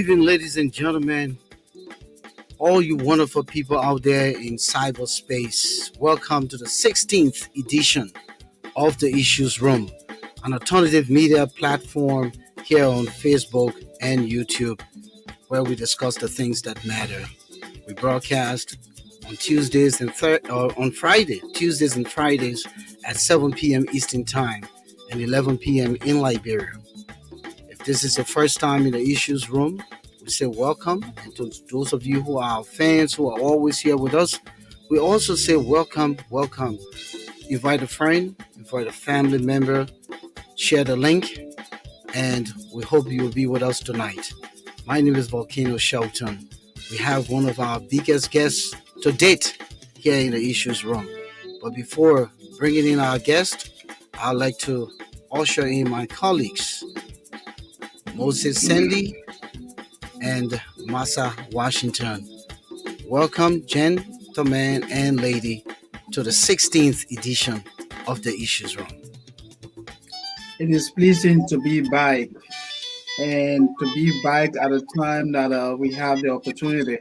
evening, ladies and gentlemen, all you wonderful people out there in cyberspace. Welcome to the 16th edition of the Issues Room, an alternative media platform here on Facebook and YouTube, where we discuss the things that matter. We broadcast on on Friday, Tuesdays and Fridays at 7 p.m. Eastern Time and 11 p.m. in Liberia. If this is your first time in the Issues Room, we say welcome. And to those of you who are our fans, who are always here with us, we also say welcome, welcome. Invite a friend, invite a family member, share the link, and we hope you will be with us tonight. My name is Volcano Shelton. We have one of our biggest guests to date here in the Issues Room. But before bringing in our guest, I'd like to usher in my colleagues, Moses Sandy and Massa Washington. Welcome, gentlemen and lady, to the 16th edition of the Issues Room. It is pleasing to be back and to be back at a time that we have the opportunity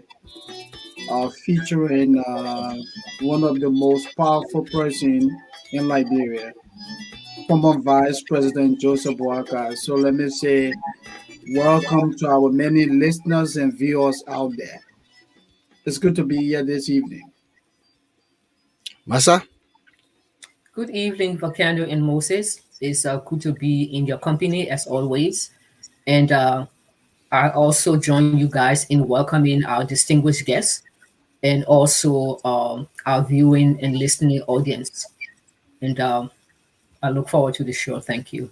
of featuring one of the most powerful person in Liberia, former Vice President Joe Boakai. So let me say welcome to our many listeners and viewers out there. It's good to be here this evening. Massa? Good evening, Volcano and Moses. It's good to be in your company as always. And I also join you guys in welcoming our distinguished guests and also our viewing and listening audience. And I look forward to the show. Thank you.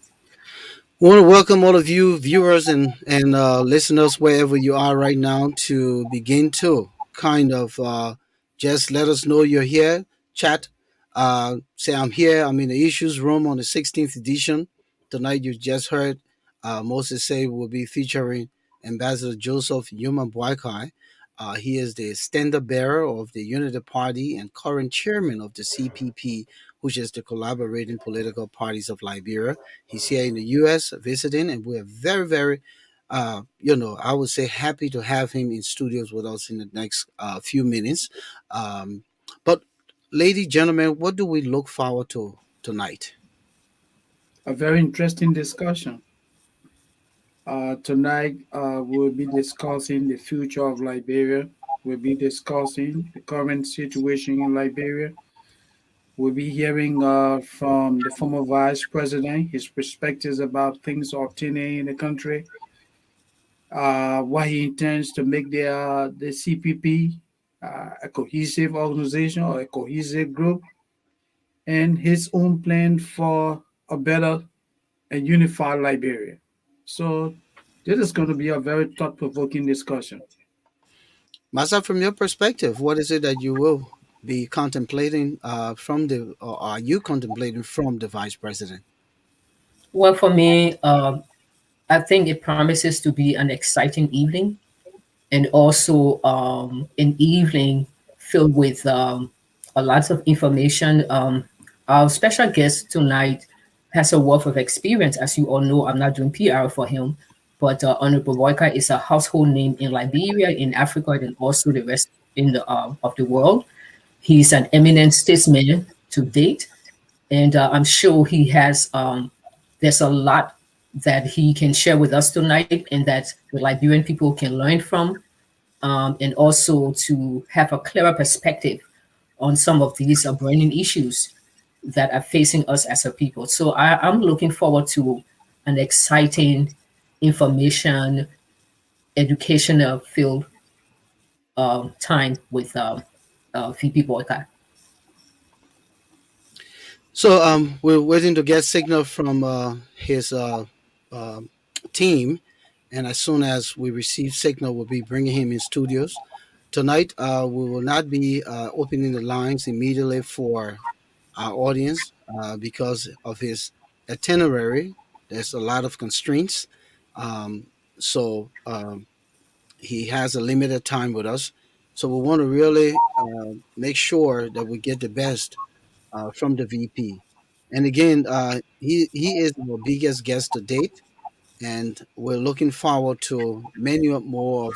I want to welcome all of you viewers and listeners wherever you are right now to begin to kind of just let us know you're here. Chat. Say I'm here. I'm in the Issues Room on the 16th edition. Tonight you just heard Moses say we'll be featuring Ambassador Joseph Yuma Boakai. He is the standard bearer of the Unity Party and current chairman of the CPP, which is the collaborating political parties of Liberia. He's here in the U.S. visiting, and we're very, very, I would say happy to have him in studios with us in the next few minutes. But, ladies, gentlemen, what do we look forward to tonight? A very interesting discussion. Tonight, we'll be discussing the future of Liberia. We'll be discussing the current situation in Liberia. We'll be hearing from the former vice president his perspectives about things obtaining in the country, what he intends to make the CPP a cohesive organization or a cohesive group, and his own plan for a better and unified Liberia. So this is going to be a very thought-provoking discussion. Masa, from your perspective, what is it that you will be contemplating or are you contemplating from the vice president? Well, for me, I think it promises to be an exciting evening and also an evening filled with a lot of information. Our special guest tonight has a wealth of experience. As you all know, I'm not doing PR for him, but Honorable Boakai is a household name in Liberia, in Africa, and also the rest of the world. He's an eminent statesman to date, and I'm sure he has. There's a lot that he can share with us tonight, and that the Liberian people can learn from, and also to have a clearer perspective on some of these burning issues that are facing us as a people. So I'm looking forward to an exciting information, educational filled time with VP Boakai. So we're waiting to get signal from his team, and as soon as we receive signal, we'll be bringing him in studios. Tonight, we will not be opening the lines immediately for our audience because of his itinerary. There's a lot of constraints, so he has a limited time with us. So we want to really make sure that we get the best from the VP. And again, he is our biggest guest to date. and we're looking forward to many more of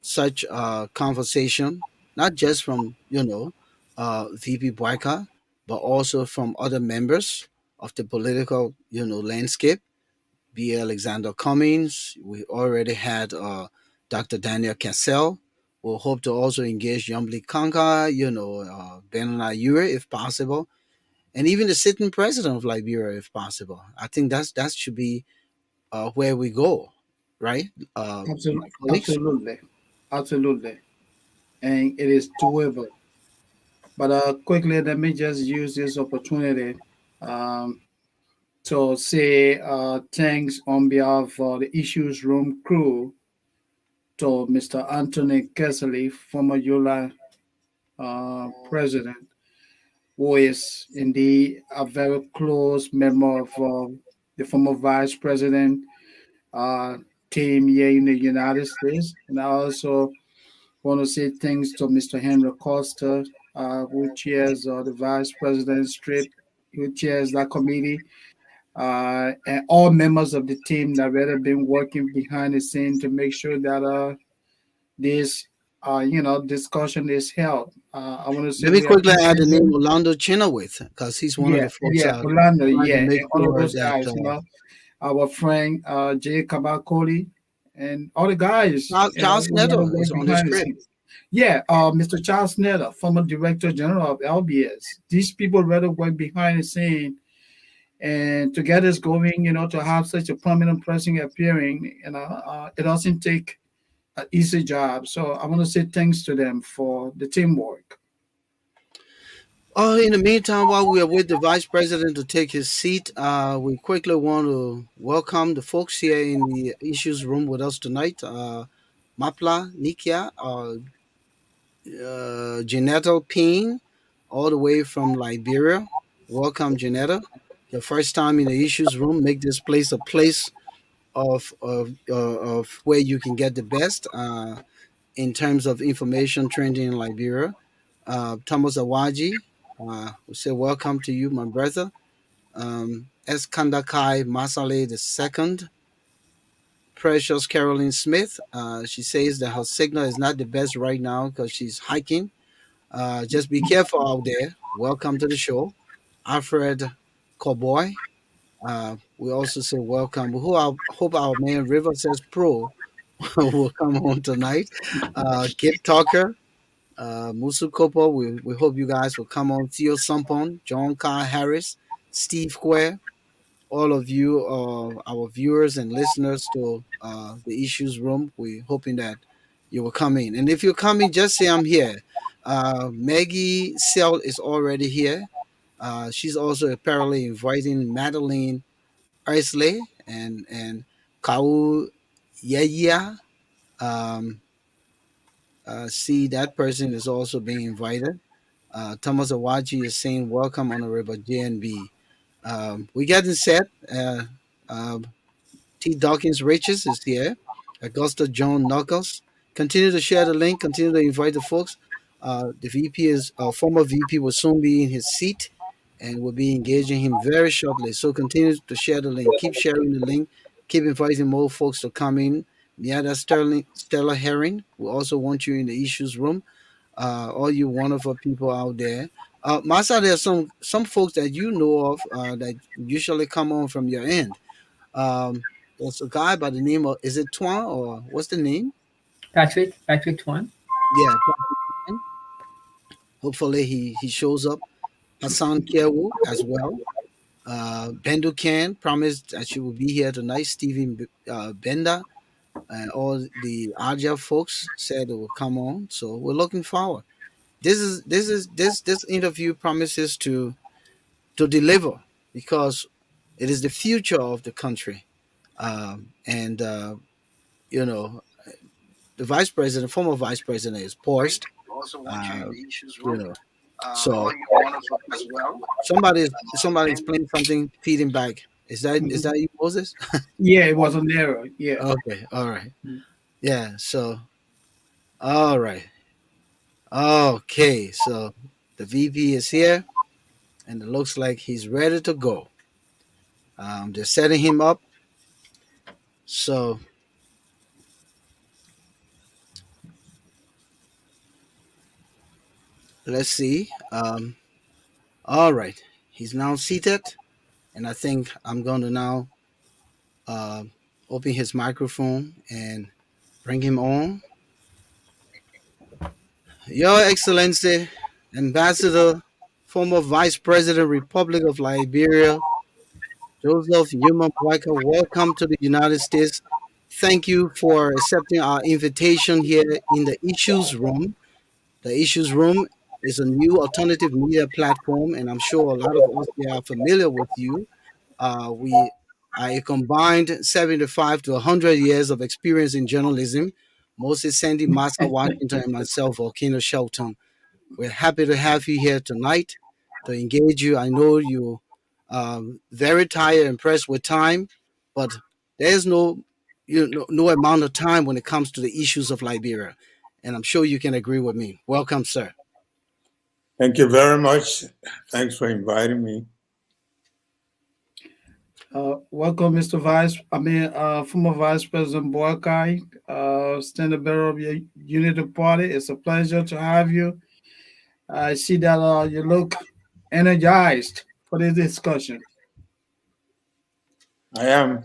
such conversation, not just from VP Boyka, but also from other members of the political landscape. Be Alexander Cummings. We already had Dr. Daniel Cassell. We'll hope to also engage Yumli Kanka, Ben Ayure if possible, and even the sitting president of Liberia if possible. I think that should be where we go, right, my Absolutely, colleagues? absolutely, absolutely, and it is doable. But quickly, let me just use this opportunity um, to say thanks on behalf of the Issues Room crew to Mr. Anthony Kessley, former ULA president, who is indeed a very close member of the former vice president uh, team here in the United States. And I also want to say thanks to Mr. Henry Costa, who chairs the vice president strip, who chairs that committee, and all members of the team that have been working behind the scene to make sure that this discussion is held. I want to say Let me we quickly add the appreciate name them. Orlando Chenoweth because he's one of Yeah, the folks yeah, Orlando, trying to yeah, make and all of sure those that guys, our friend Jay Kabakoli, and all the guys, Charles who rather Neto work is on the behind the script. scenes. Yeah, Mr. Charles Netter, former Director General of LBS. These people rather work behind the scene and to get us going, to have such a prominent person appearing, it doesn't take an easy job. So I want to say thanks to them for the teamwork. In the meantime, while we are with the vice president to take his seat, we quickly want to welcome the folks here in the issues room with us tonight. Mapla, Nikia, Janetta Payne, all the way from Liberia. Welcome, Janetta. Your first time in the issues room. Make this place a place of where you can get the best in terms of information trending in Liberia. Thomas Awaji, we say welcome to you, my brother. Eskandakai Masale the second. Precious Caroline Smith. She says that her signal is not the best right now because she's hiking. Just be careful out there. Welcome to the show. Alfred Cowboy. We also say welcome. Hope our man River says Pro will come on tonight. Kip Tucker, Musu Kopo, we hope you guys will come on. Theo Sampon, John Carr Harris, Steve Quare, all of you, our viewers and listeners to the Issues Room. We're hoping that you will come in. And if you're coming, just say I'm here. Maggie Sell is already here. She's also apparently inviting Madeline Isley and Kau Yeya. Um, see, that person is also being invited. Thomas Awaji is saying, welcome, Honorable JNB. We're getting set. Uh, T. Dawkins Riches is here. Augusta Joan Knuckles. Continue to share the link. Continue to invite the folks. The VP is former VP will soon be in his seat, and we'll be engaging him very shortly. So continue to share the link. Keep sharing the link. Keep inviting more folks to come in. Miada Sterling, Stella Herring. We also want you in the issues room. All you wonderful people out there. Masa, there's some folks that you know of that usually come on from your end. There's a guy by the name of, is it Twan or what's the name? Patrick Twan. Yeah, Patrick Twan. Hopefully he shows up. Hassan Kewu as well. Bendu Khan promised that she will be here tonight. Stephen Benda and all the Aja folks said they will come on. So we're looking forward. This interview promises to deliver because it is the future of the country. And you know the vice president, former vice president, is poised. Uh, you know, so somebody's playing something, feeding back. Is Mhm. that you, Moses? Yeah, it was an error. Yeah. Okay, all right, yeah. So all right, okay. So the VP is here, and it looks like he's ready to go. They're setting him up. So let's see. All right, he's now seated, and I think I'm going to now uh, open his microphone and bring him on. Your Excellency, Ambassador, former Vice President, Republic of Liberia, Joseph Yuma Boakai, welcome to the United States. Thank you for accepting our invitation here in the Issues Room. The Issues Room is a new alternative media platform, and I'm sure a lot of us here are familiar with you. We are a combined 75 to 100 years of experience in journalism. Moses Sandy, Massa Washington, and myself, Volcano Shelton. We're happy to have you here tonight to engage you. I know you very tired and pressed with time, but there's no amount of time when it comes to the issues of Liberia, and I'm sure you can agree with me. Welcome, sir. Thank you very much. Thanks for inviting me. Welcome, Mr. Former Vice President Boakai, Standard Bearer of your Unity Party. It's a pleasure to have you. I see that you look energized for this discussion. I am.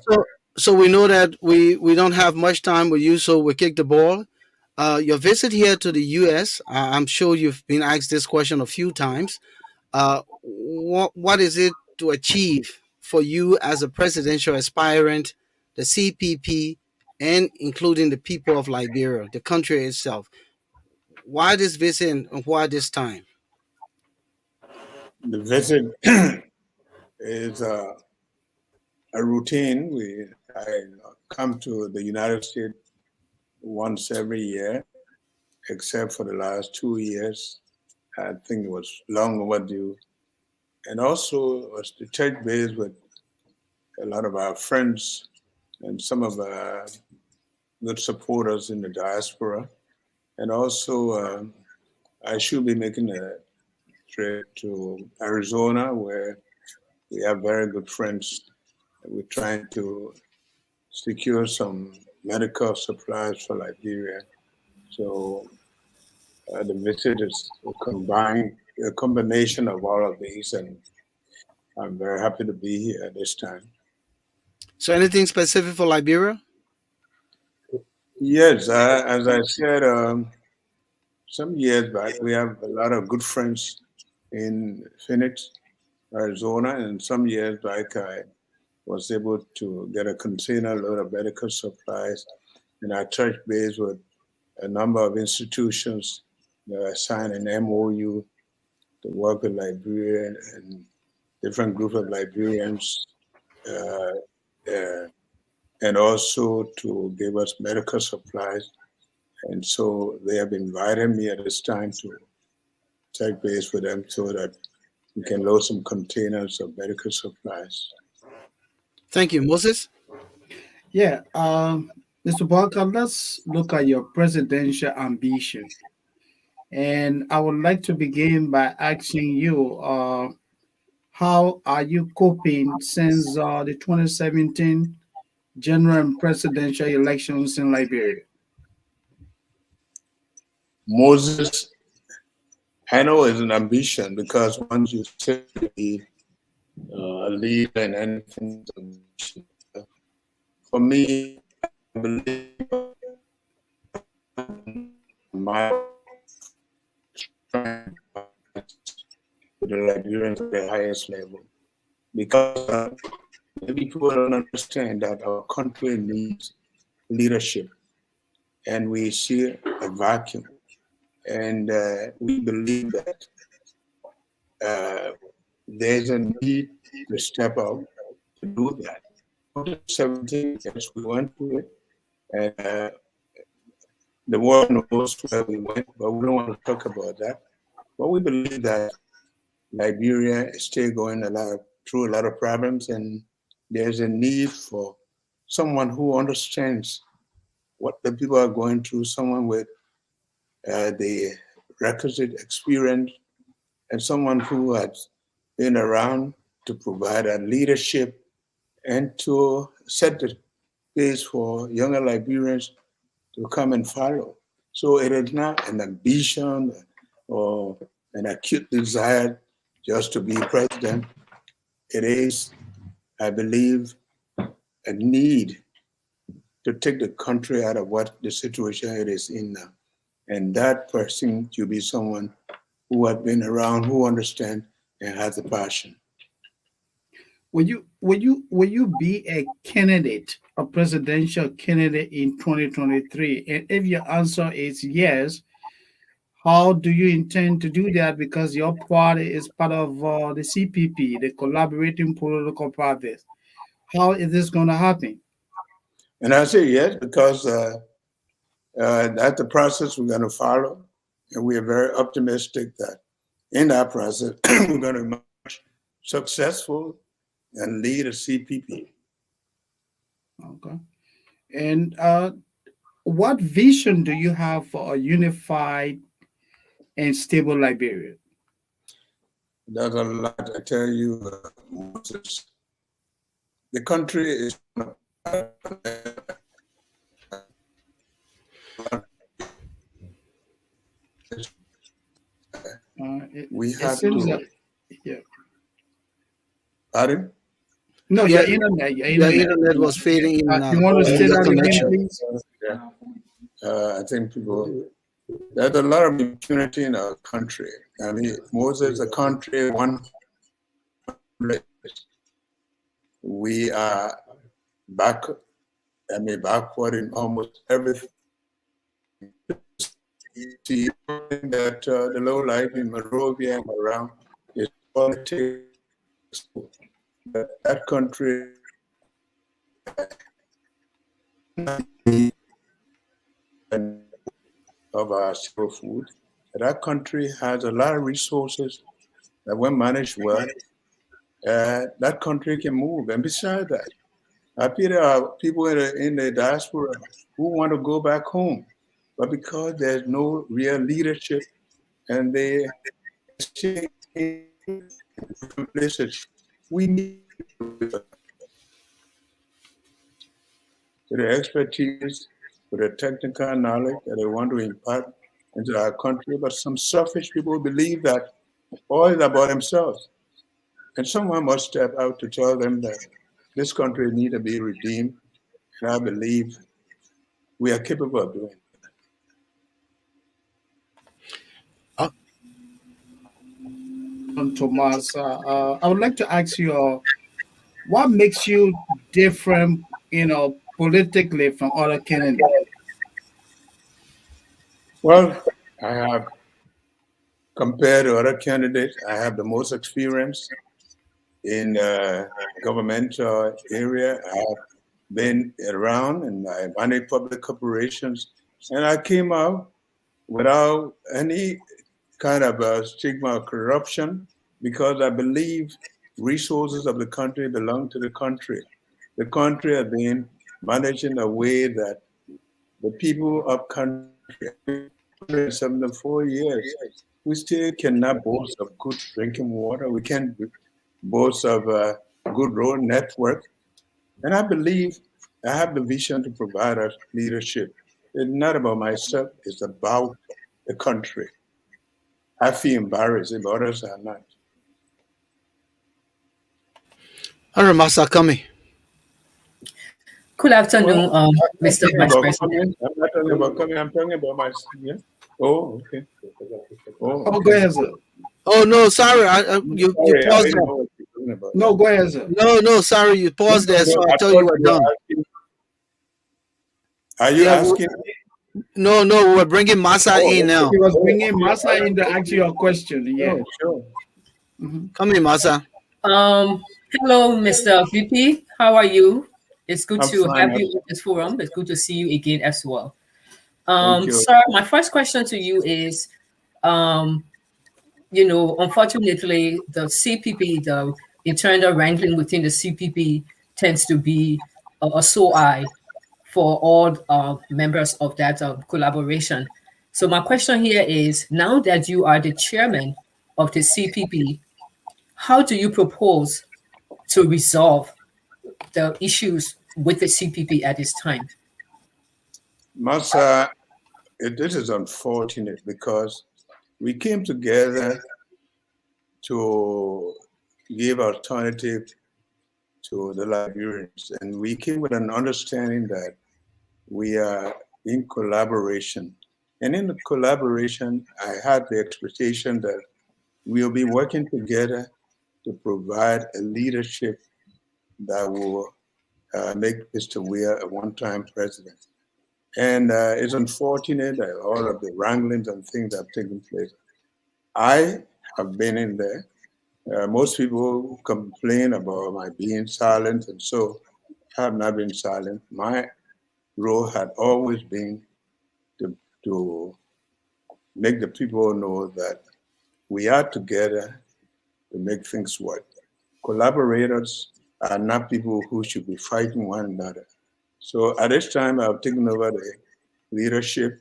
So we know that we don't have much time with you, so we kick the ball. Your visit here to the U.S., I'm sure you've been asked this question a few times. What is it to achieve for you as a presidential aspirant, the CPP, and including the people of Liberia, the country itself? Why this visit and why this time? The visit is a routine. I come to the United States once every year, except for the last 2 years. I think it was long overdue. And also was to touch base with a lot of our friends and some of our good supporters in the diaspora. And also, I should be making a trip to Arizona, where we have very good friends. We're trying to secure some medical supplies for Liberia. So the visit is a combination of all of these, and I'm very happy to be here this time. So anything specific for Liberia? Yes, as I said, some years back, we have a lot of good friends in Phoenix, Arizona, and some years back, I was able to get a container load of medical supplies, and I touched base with a number of institutions that signed an MOU to work with Liberia and different groups of Liberians, and also to give us medical supplies. And so they have invited me at this time to touch base with them so that we can load some containers of medical supplies. Thank you, Moses. Yeah, Mr. Boakai, let's look at your presidential ambition. And I would like to begin by asking you, how are you coping since the 2017 general and presidential elections in Liberia? Moses, I know is an ambition because once you say to be a leader in anything, for me, I believe my strength with the Liberians at the highest level, because maybe people don't understand that our country needs leadership, and we see a vacuum, and we believe that there's a need to step up to do that. 2017, yes, we went to it, and the world knows where we went, but we don't want to talk about that. But we believe that Liberia is still going through a lot of problems, and there's a need for someone who understands what the people are going through, someone with the requisite experience, and someone who has been around to provide a leadership and to set the space for younger Liberians to come and follow. So it is not an ambition or an acute desire just to be president. It is, I believe, a need to take the country out of what the situation it is in now. And that person to be someone who has been around, who understands and has a passion. Will you be a candidate, a presidential candidate in 2023? And if your answer is yes, how do you intend to do that? Because your party is part of the CPP, the Collaborating Political Parties. How is this going to happen? And I say yes because that's the process we're going to follow. And we are very optimistic that in that process, we're going to be much successful and lead a CPP. Okay. And what vision do you have for a unified and stable Liberia? There's a lot, I tell you, Moses. The country is we have to. Yeah. Pardon? No, Yeah, your internet was fading in. You want to say that again, connection. please? I think people, there's a lot of impunity in our country. I mean, Moses, a country, one place. We are backward in almost everything. See that the low life in Monrovia and around is politics. That country of our zero food. That country has a lot of resources that when managed well, that country can move. And besides that, there are people in the diaspora who want to go back home, but because there's no real leadership and they stay in places, we need the expertise, with the technical knowledge that they want to impart into our country. But some selfish people believe that all is about themselves. And someone must step out to tell them that this country needs to be redeemed. And I believe we are capable of doing it. Thomas, I would like to ask you, what makes you different, politically from other candidates? Well, I have, compared to other candidates, I have the most experience in governmental area. I have been around and I managed public corporations, and I came out without any kind of stigma of corruption because I believe resources of the country belong to the country. The country has been managed in a way that the people of country, 74 years, we still cannot boast of good drinking water. We can't boast of a good road network. And I believe I have the vision to provide us leadership. It's not about myself, it's about the country. I feel embarrassed if others are not. All right, Masa Kami. Good afternoon, Mr. Vice President. I'm not talking about coming, I'm talking about myself. Yeah? Oh, okay. Oh, go ahead, sir. Oh, no, sorry. You paused there. No, go ahead, sir. No, sorry. You paused there, so I thought you were done. Are you asking? No, we're bringing Masa in now. He was bringing Masa in to ask you a question. Yeah. Oh, sure. Mm-hmm. Come in, Masa. Hello, Mr. VP. How are you? It's good to fine. have you in this forum. It's good to see you again as well. Thank you. Sir, my first question to you is, unfortunately, the CPP, the internal wrangling within the CPP tends to be a sore eye for all members of that collaboration. So my question here is, now that you are the chairman of the CPP, how do you propose to resolve the issues with the CPP at this time? Massa, this is unfortunate because we came together to give alternative to the Liberians, and we came with an understanding that we are in collaboration. And in the collaboration, I had the expectation that we'll be working together to provide a leadership that will make Mr. Weir a one-time president. And it's unfortunate that all of the wranglings and things have taken place. I have been in there. Most people complain about my being silent, and so I have not been silent. My role had always been to make the people know that we are together to make things work. Collaborators are not people who should be fighting one another. So at this time, I've taken over the leadership,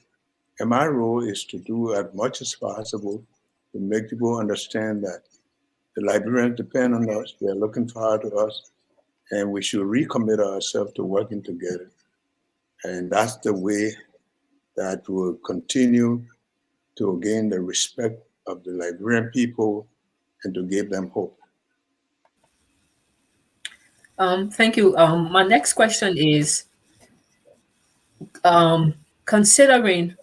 and my role is to do as much as possible to make people understand that the Liberians depend on us, they're looking forward to us, and we should recommit ourselves to working together. And that's the way that will continue to gain the respect of the Liberian people and to give them hope. Thank you. My next question is, considering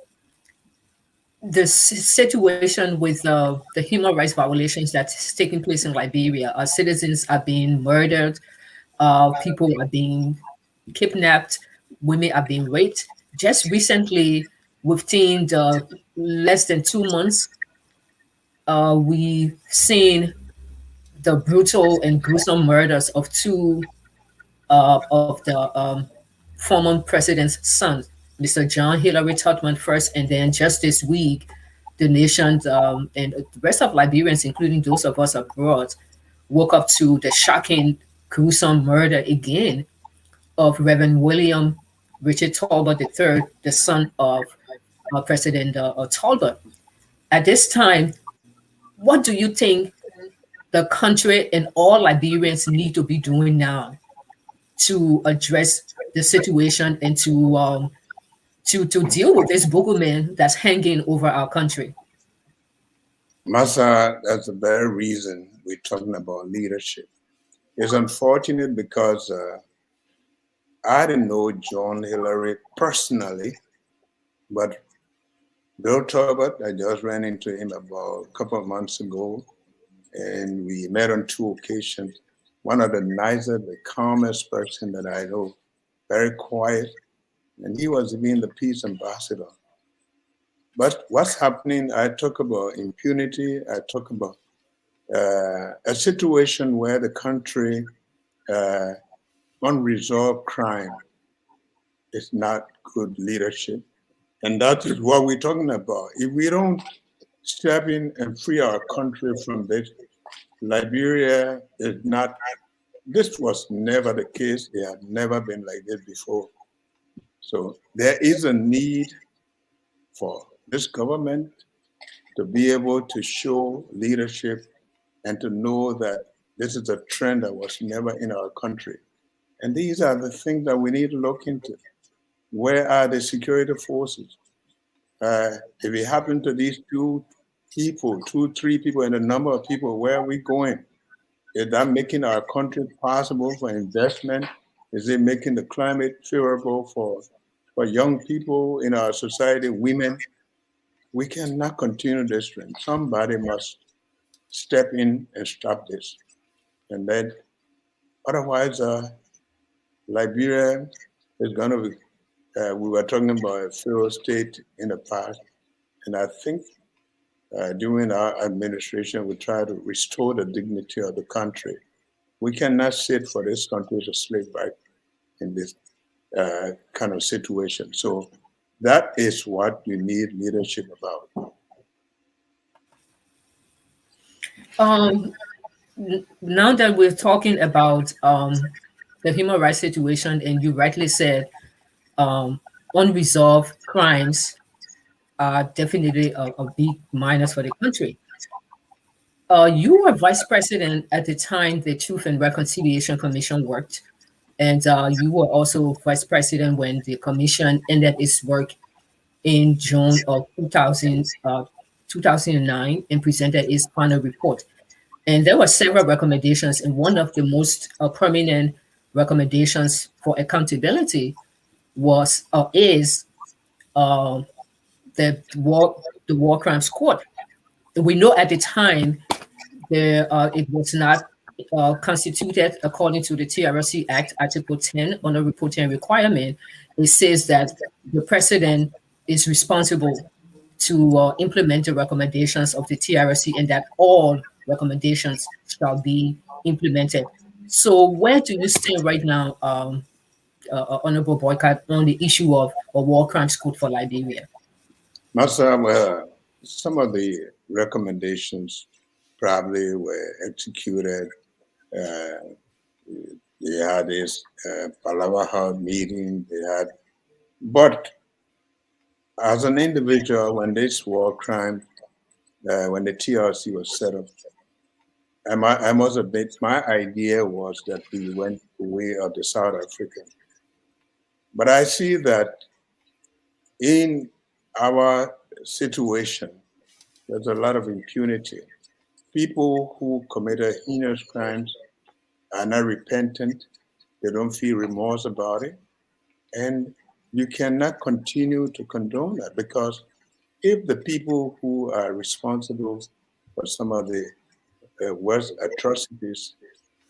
the situation with the human rights violations that's taking place in Liberia, our citizens are being murdered, people are being kidnapped, women are being raped. Just recently, within less than 2 months, we've seen the brutal and gruesome murders of two of the former president's sons, Mr. John Hillary Tubman first, and then just this week, the nations and the rest of Liberians, including those of us abroad, woke up to the shocking, gruesome murder again of Reverend William Richard Talbot III, the son of President Talbot. At this time, what do you think the country and all Liberians need to be doing now to address the situation and to deal with this boogeyman that's hanging over our country? Massa, that's the very reason we're talking about leadership. It's unfortunate because I didn't know John Hillary personally, but Bill Talbot, I just ran into him about a couple of months ago, and we met on 2 occasions. One of the nicest, the calmest person that I know, very quiet, and he was being the peace ambassador. But what's happening, I talk about impunity, I talk about a situation where the country, unresolved crime is not good leadership. And that is what we're talking about. If we don't step in and free our country from this, Liberia is not, this was never the case. It had never been like this before. So there is a need for this government to be able to show leadership and to know that this is a trend that was never in our country. And these are the things that we need to look into. Where are the security forces? If it happened to these 2 people, 2, 3 people, and a number of people, where are we going? Is that making our country possible for investment? Is it making the climate favorable for young people in our society, women? We cannot continue this trend. Somebody must step in and stop this. And then, otherwise, Liberia is going to be, we were talking about a failed state in the past, and I think during our administration, we try to restore the dignity of the country. We cannot sit for this country to slip back in this kind of situation. So that is what you need leadership about. Now that we're talking about the human rights situation, and you rightly said unresolved crimes are definitely a big minus for the country. You were vice president at the time the Truth and Reconciliation Commission worked, And you were also vice president when the commission ended its work in June of 2009 and presented its final report. And there were several recommendations, and one of the most prominent recommendations for accountability was is uh, the war crimes court. We know at the time it was not constituted according to the TRC Act, Article 10 on the reporting requirement. It says that the president is responsible to implement the recommendations of the TRC and that all recommendations shall be implemented. So where do you stand right now, Honorable Boycott, on the issue of a war crimes code for Liberia? Master, some of the recommendations probably were executed. They had this Palawa meeting. But as an individual, when this war crime, when the TRC was set up, I must admit, my idea was that we went the way of the South African. But I see that in our situation, there's a lot of impunity. People who committed heinous crimes are not repentant. They don't feel remorse about it. And you cannot continue to condone that, because if the people who are responsible for some of the worst atrocities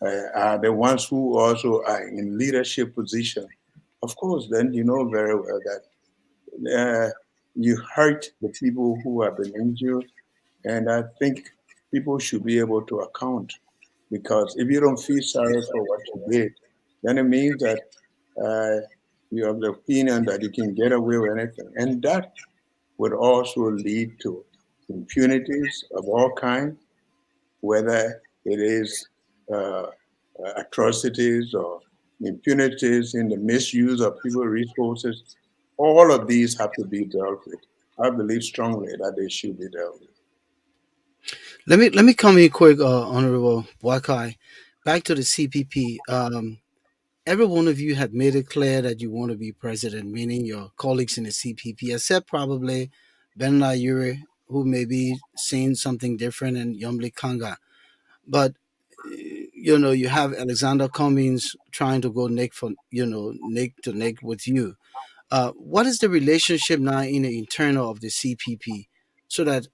are the ones who also are in leadership position, of course, then you know very well that you hurt the people who have been injured. And I think people should be able to account, because if you don't feel sorry for what you did, then it means that you have the opinion that you can get away with anything. And that would also lead to impunities of all kinds, whether it is atrocities or impunities in the misuse of people's resources. All of these have to be dealt with. I believe strongly that they should be dealt with. Let me come in quick, Honorable Boakai. Back to the CPP. Every one of you had made it clear that you want to be president, meaning your colleagues in the CPP, except probably Ben Yuri, who may be saying something different, and Yomli Kanga. But you have Alexander Cummings trying to go neck for neck to neck with you. What is the relationship now in the internal of the CPP, so that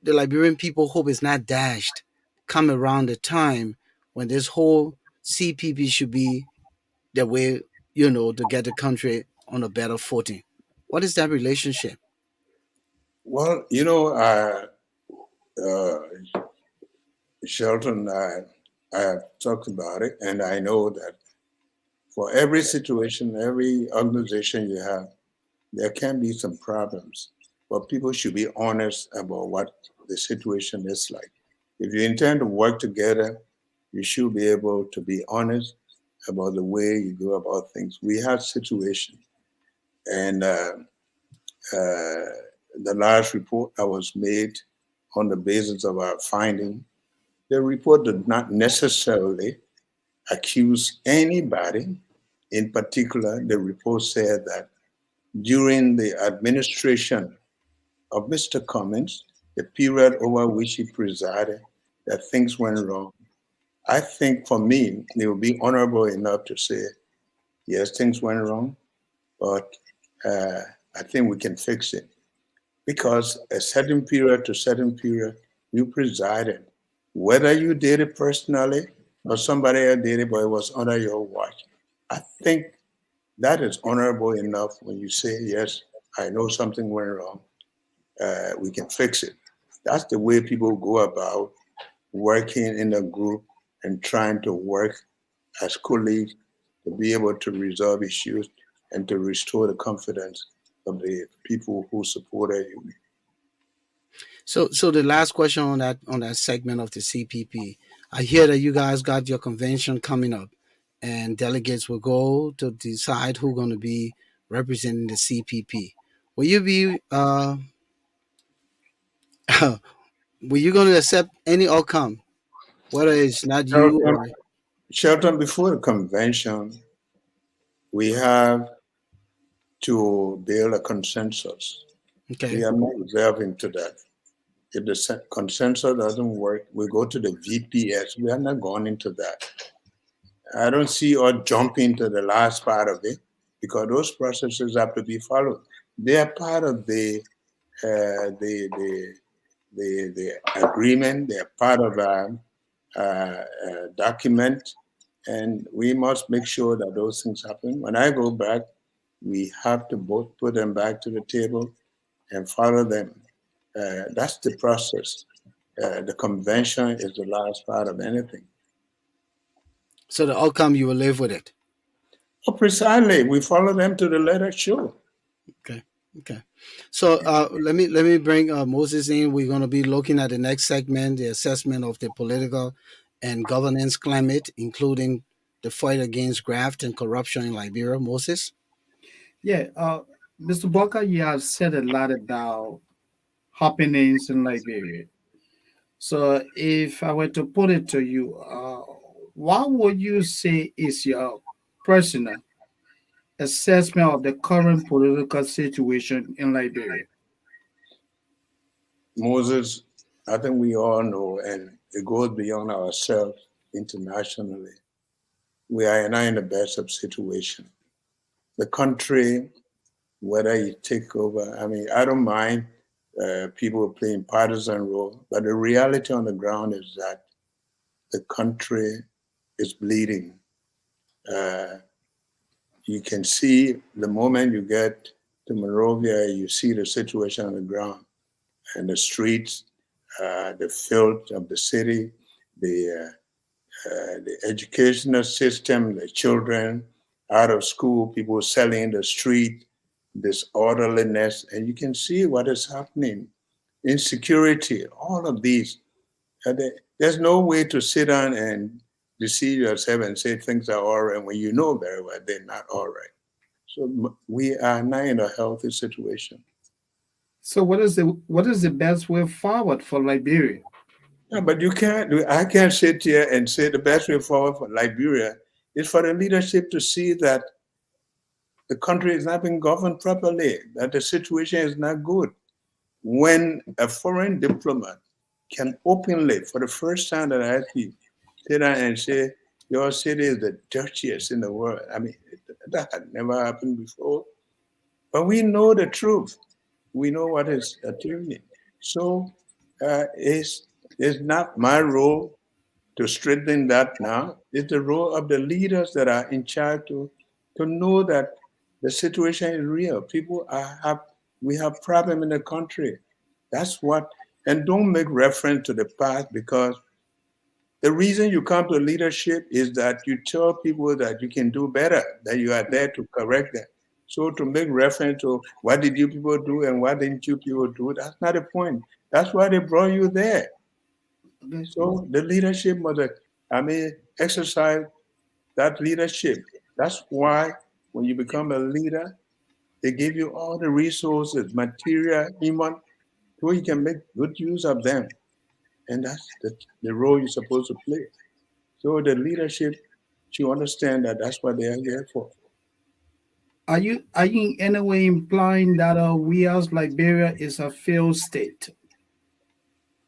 the Liberian people hope it's not dashed come around the time when this whole CPP should be the way, to get the country on a better footing? What is that relationship? Well, Shelton, I have talked about it, and I know that for every situation, every organization you have, there can be some problems, but people should be honest about what the situation is like. If you intend to work together, you should be able to be honest about the way you go about things. We had situations, and the last report that was made on the basis of our finding, the report did not necessarily accuse anybody. In particular, the report said that during the administration of Mr. Cummings, the period over which he presided, that things went wrong. I think for me, it would be honorable enough to say, yes, things went wrong, but I think we can fix it. Because a certain period to certain period, you presided. Whether you did it personally or somebody else did it, but it was under your watch. I think that is honorable enough when you say, yes, I know something went wrong. We can fix it. That's the way people go about working in a group and trying to work as colleagues to be able to resolve issues and to restore the confidence of the people who supported you. So the last question on that segment of the CPP, I hear that you guys got your convention coming up, and delegates will go to decide who's going to be representing the CPP. Will you be will you going to accept any outcome, whether it's not you Shelton, or? Shelton, before the convention, we have to build a consensus. Okay. We are not reserving to that. If the consensus doesn't work, we go to the VPS. We are not going into that. I don't see us jumping to the last part of it because those processes have to be followed. They are part of the agreement. They are part of a document, and we must make sure that those things happen. When I go back, we have to both put them back to the table and follow them. That's the process. The convention is the last part of anything. So the outcome, you will live with it. Oh, precisely. We follow them to the letter. Sure. Okay. Okay. So let me bring Moses in. We're going to be looking at the next segment, the assessment of the political and governance climate, including the fight against graft and corruption in Liberia. Moses. Yeah, Mr. Boakai, you have said a lot about happenings in Liberia. So if I were to put it to you, what would you say is your personal assessment of the current political situation in Liberia? Moses, I think we all know, and it goes beyond ourselves internationally. We are not in the best of situation. The country, whether you take over, I mean, I don't mind people playing partisan role, but the reality on the ground is that the country is bleeding. You can see the moment you get to Monrovia, you see the situation on the ground and the streets, the filth of the city, the educational system, the children out of school, people selling in the street, disorderliness, and you can see what is happening. Insecurity, all of these. There's no way to sit down and deceive yourself and say things are all right when you know very well they're not all right. So we are not in a healthy situation. So what is the best way forward for Liberia? Yeah, but I can't sit here and say the best way forward for Liberia is for the leadership to see that the country is not being governed properly, that the situation is not good. When a foreign diplomat can openly, for the first time that I see, sit down and say, your city is the dirtiest in the world. I mean, that had never happened before. But we know the truth. We know what is happening. So it's not my role to strengthen that now. It's the role of the leaders that are in charge to know that the situation is real. We have problem in the country. That's what, and don't make reference to the past, because the reason you come to leadership is that you tell people that you can do better, that you are there to correct them. So to make reference to what did you people do and what didn't you people do, that's not the point. That's why they brought you there. So the leadership must, exercise that leadership. That's why when you become a leader, they give you all the resources, material, human, so you can make good use of them. And that's the role you're supposed to play. So the leadership should understand that that's what they are here for. Are you in any way implying that we as Liberia is a failed state?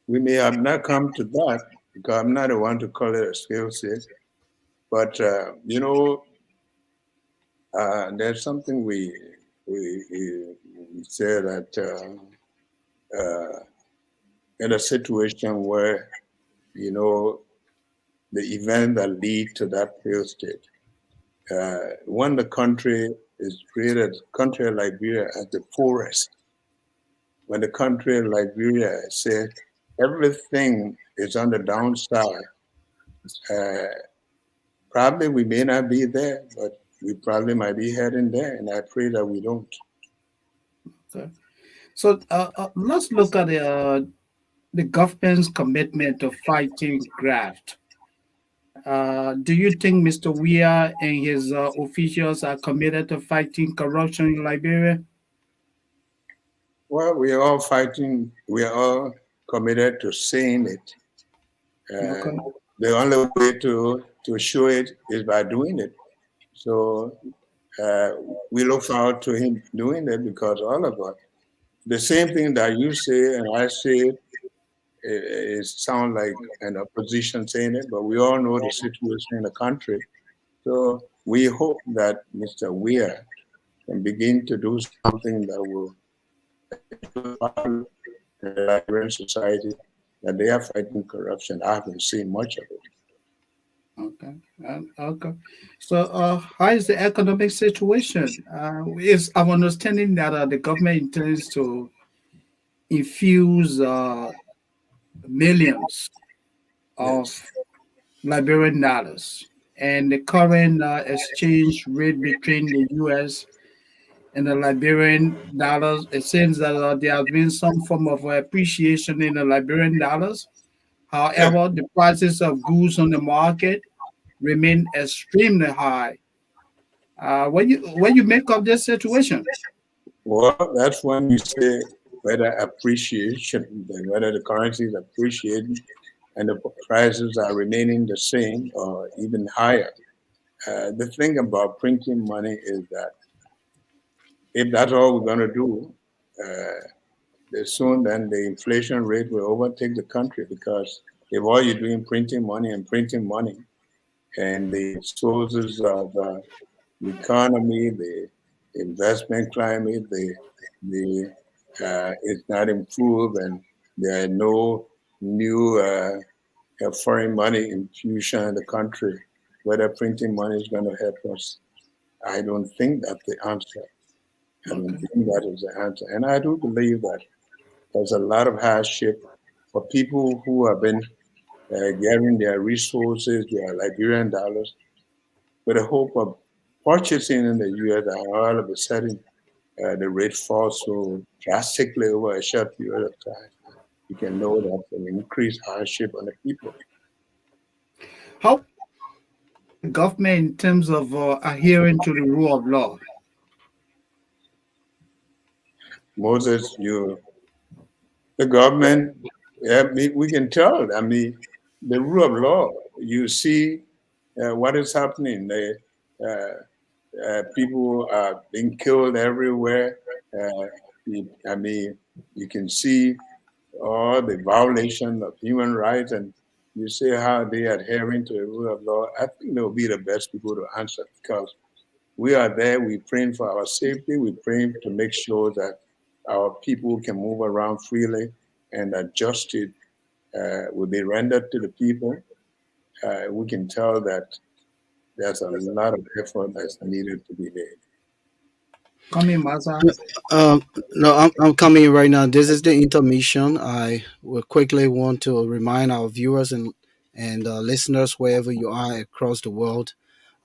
We may have not come to that because I'm not the one to call it a skill set. But there's something we say that in a situation where the event that lead to that failed state, when the country is created, country of Liberia as the poorest, when the country of Liberia said everything is on the downside, probably we may not be there, but we probably might be heading there, and I pray that we don't. Okay. So let's look at the government's commitment to fighting graft. Do you think Mr. Weah and his officials are committed to fighting corruption in Liberia? Well, we are all fighting. We are all committed to saying it. Okay. The only way to show it is by doing it. So Uh, we look forward to him doing that because all of us, the same thing that you say and I say, it sounds like an opposition saying it, but we all know the situation in the country. So we hope that Mr. Weir can begin to do something that will show the Liberian society that they are fighting corruption. I haven't seen much of it. Okay. Okay. So, how is the economic situation? Is our understanding that the government intends to infuse millions Yes. of Liberian dollars, and the current exchange rate between the U.S. and the Liberian dollars, it seems that there has been some form of appreciation in the Liberian dollars. Yeah. However, the prices of goods on the market remain extremely high. When you make of this situation, Well, that's when you say whether appreciation, whether the currency is appreciating and the prices are remaining the same or even higher. The thing about printing money is that if that's all we're going to do, soon then the inflation rate will overtake the country because if all you're doing printing money, and the sources of the economy, the investment climate, the it's not improved, and there are no new foreign money infusion in the country. Whether printing money is going to help us, I don't think that's the answer. I don't okay, think that is the answer, and I do believe that there's a lot of hardship for people who have been gathering their resources, their Liberian dollars, with the hope of purchasing in the US, and all of a sudden the rate falls so drastically over a short period of time. You can know that's an increased hardship on the people. how the government in terms of adhering to the rule of law? Moses, the government, yeah, we can tell. I mean, the rule of law. You see what is happening. People are being killed everywhere. Uh, I mean, you can see all the violation of human rights, and you say how they are adhering to the rule of law. I think they'll be the best people to answer because we are there. We praying for our safety. We praying to make sure that our people can move around freely, and that justice will be rendered to the people. We can tell that there's a lot of effort that's needed to be made. Come in, Masa. No, I'm coming right now. This is the intermission. I will quickly want to remind our viewers and listeners wherever you are across the world.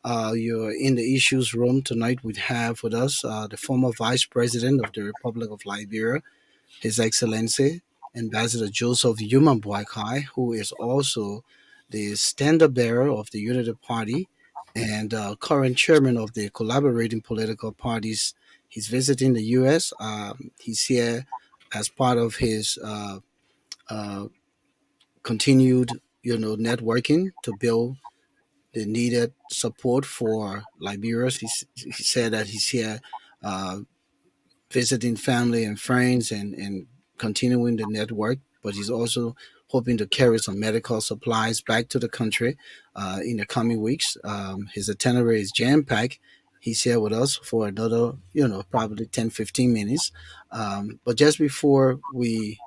You're in the issues room tonight. We have with us the former Vice President of the Republic of Liberia, His Excellency Ambassador Joseph Yuma Boakai, who is also the standard bearer of the Unity Party and current chairman of the collaborating political parties. He's visiting the U.S. He's here as part of his uh, continued, networking to build the needed support for Liberia. He said that he's here uh, visiting family and friends and continuing the network, but he's also hoping to carry some medical supplies back to the country in the coming weeks. His itinerary is jam packed. He's here with us for another, probably 10, 15 minutes. But just before we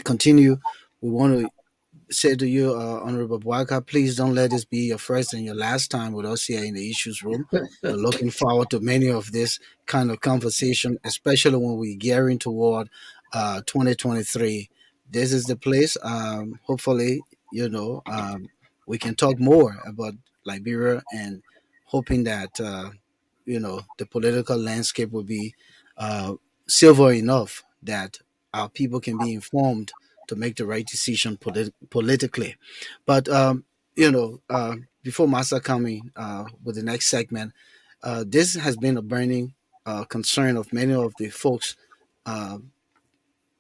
continue, we want to say to you, Honorable Boakai, please don't let this be your first and your last time with us here in the issues room. We're looking forward to many of this kind of conversation, especially when we're gearing toward 2023. This is the place. Hopefully, we can talk more about Liberia and hoping that, the political landscape will be uh, silver enough that our people can be informed to make the right decision politically. But before Masa coming with the next segment, this has been a burning concern of many of the folks uh,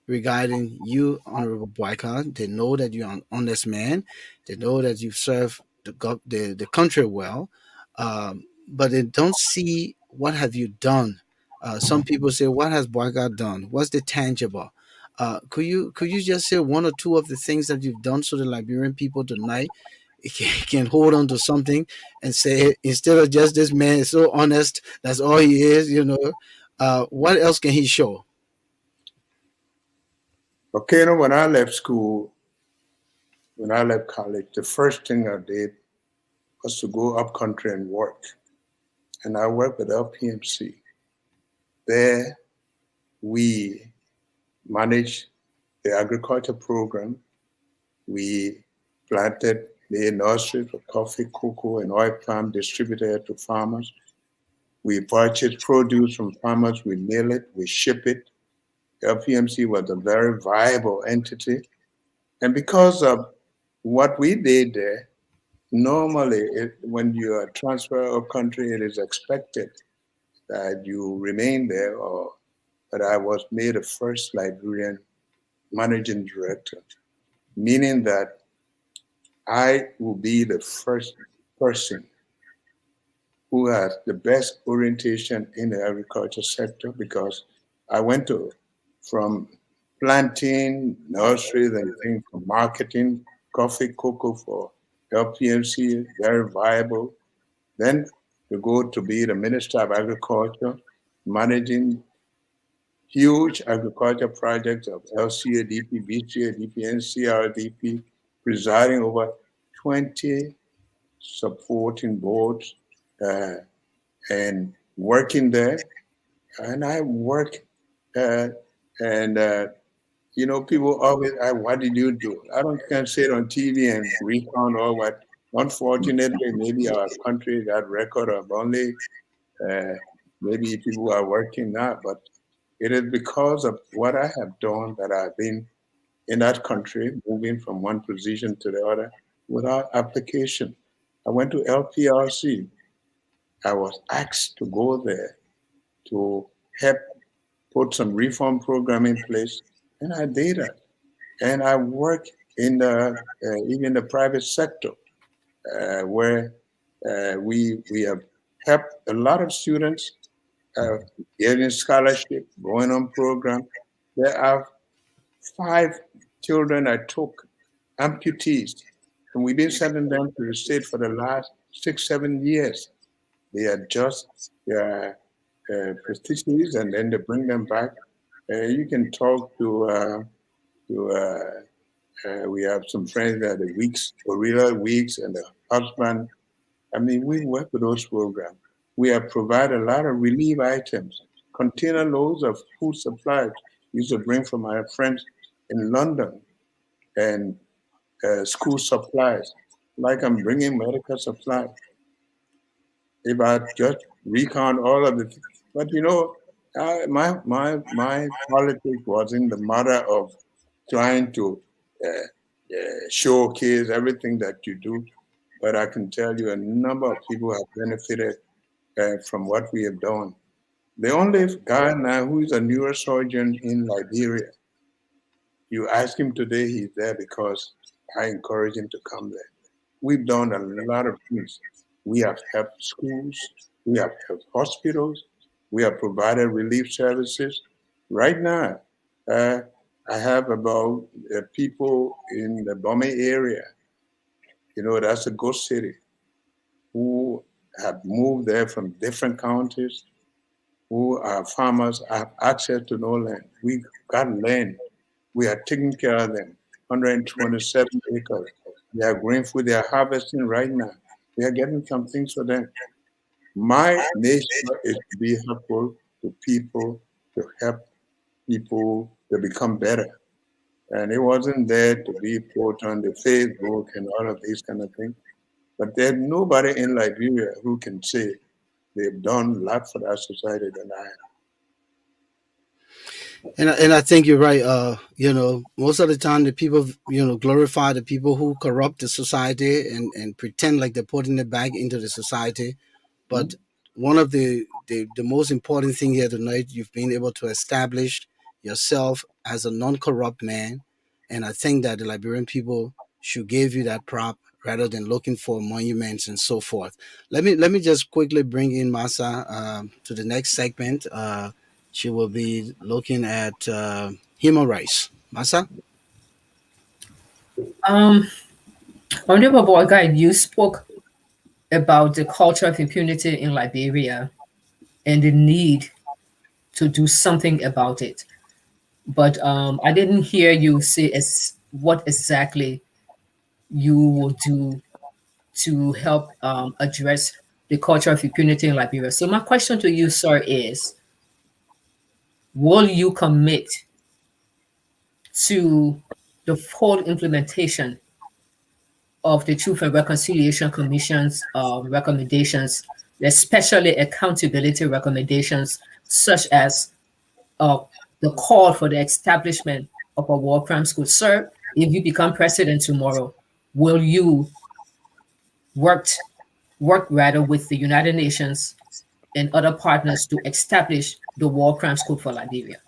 regarding you, Honorable Boycott. They know that you're an honest man. They know that you've served the country well. but they don't see what have you done. Some people say, "What has Boakai done? What's the tangible?" Could you just say one or two of the things that you've done so the Liberian people tonight can hold on to something and say, instead of just this man is so honest, that's all he is, what else can he show? Okay, when I left school, when I left college, the first thing I did was to go up country and work. And I worked with LPMC. There, we managed the agriculture program. We planted the nurseries for coffee, cocoa, and oil palm, distributed to farmers. We purchased produce from farmers, we mail it, we ship it. LPMC was a very viable entity. And because of what we did there, normally when you are transferred of country, it is expected that you remain there, but I was made the first Liberian managing director, meaning that I will be the first person who has the best orientation in the agriculture sector, because I went from planting, nurseries, and things, from marketing, coffee, cocoa for LPMC, very viable. Then to go to be the Minister of Agriculture, managing huge agriculture projects of LCADP, BCADP, NCRDP, presiding over 20 supporting boards, and working there. And I work, people always ask, what did you do? I don't can sit on TV and recount all what. Unfortunately, maybe our country got record of only maybe people are working now, but it is because of what I have done that I've been in that country, moving from one position to the other without application. I went to LPRC. I was asked to go there to help put some reform program in place, and I did that. And I work in even the private sector, where we have helped a lot of students getting scholarship, going on program. There are 5 children I took, amputees, and we've been sending them to the state for the last 6, 7 years. They adjust their prostheses and then they bring them back. You can talk to we have some friends that the Weeks, Gorilla Weeks, and the husband. I mean, we work with those programs. We have provided a lot of relief items, container loads of food supplies. We used to bring from our friends in London, and school supplies, like I'm bringing medical supplies. If I just recount all of the things, but my politics was in the matter of trying to showcase everything that you do. But I can tell you a number of people have benefited from what we have done. The only guy now who is a neurosurgeon in Liberia, you ask him today, he's there because I encourage him to come there. We've done a lot of things. We have helped schools, we have helped hospitals, we have provided relief services. Right now, I have about people in the Bomay area, that's a ghost city, who have moved there from different counties, who are farmers, have access to no land. We got land. We are taking care of them. 127 acres. They are growing food. They are harvesting right now. We are getting some things for them. My nature is to be helpful to people, to help people to become better. And it wasn't there to be put on the Facebook and all of these kind of things. But there's nobody in Liberia who can say they've done a lot for that society than I have. And I think you're right. Most of the time the people, glorify the people who corrupt the society and pretend like they're putting it back into the society. But one of the most important thing here tonight, you've been able to establish yourself as a non-corrupt man. And I think that the Liberian people should give you that prop, rather than looking for monuments and so forth. Let me just quickly bring in Masa to the next segment. She will be looking at human rights. Masa? Um, Honorable Boakai, you spoke about the culture of impunity in Liberia and the need to do something about it. But I didn't hear you say what exactly you will do to help address the culture of impunity in Liberia. So my question to you, sir, is will you commit to the full implementation of the Truth and Reconciliation Commission's recommendations, especially accountability recommendations, such as uh, the call for the establishment of a war crimes court? Sir, if you become president tomorrow, will you work work rather with the United Nations and other partners to establish the war crimes court for Liberia?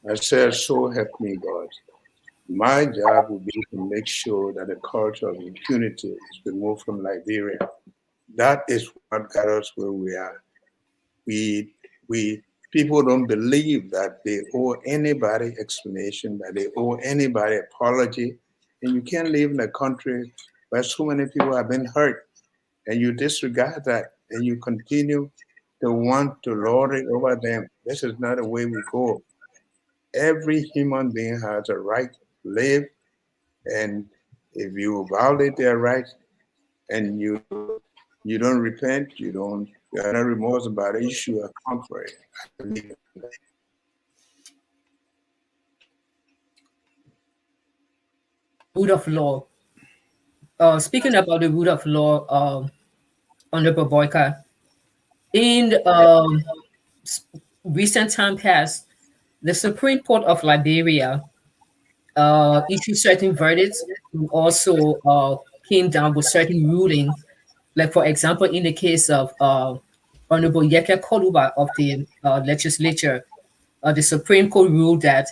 I said, so help me God. My job will be to make sure that the culture of impunity is removed from Liberia. That is what got us where we are. We people don't believe that they owe anybody explanation, that they owe anybody apology. And you can't live in a country where so many people have been hurt and you disregard that and you continue to want to lord it over them. This is not the way we go. Every human being has a right to live, and if you violate their rights and you don't repent, you have no remorse about it, you should account for it. Rule of law. Speaking about the rule of law, Honorable Boyka, in recent time past, the Supreme Court of Liberia issued certain verdicts and also came down with certain rulings. Like, for example, in the case of Honorable Yeke Koluba of the legislature, the Supreme Court ruled that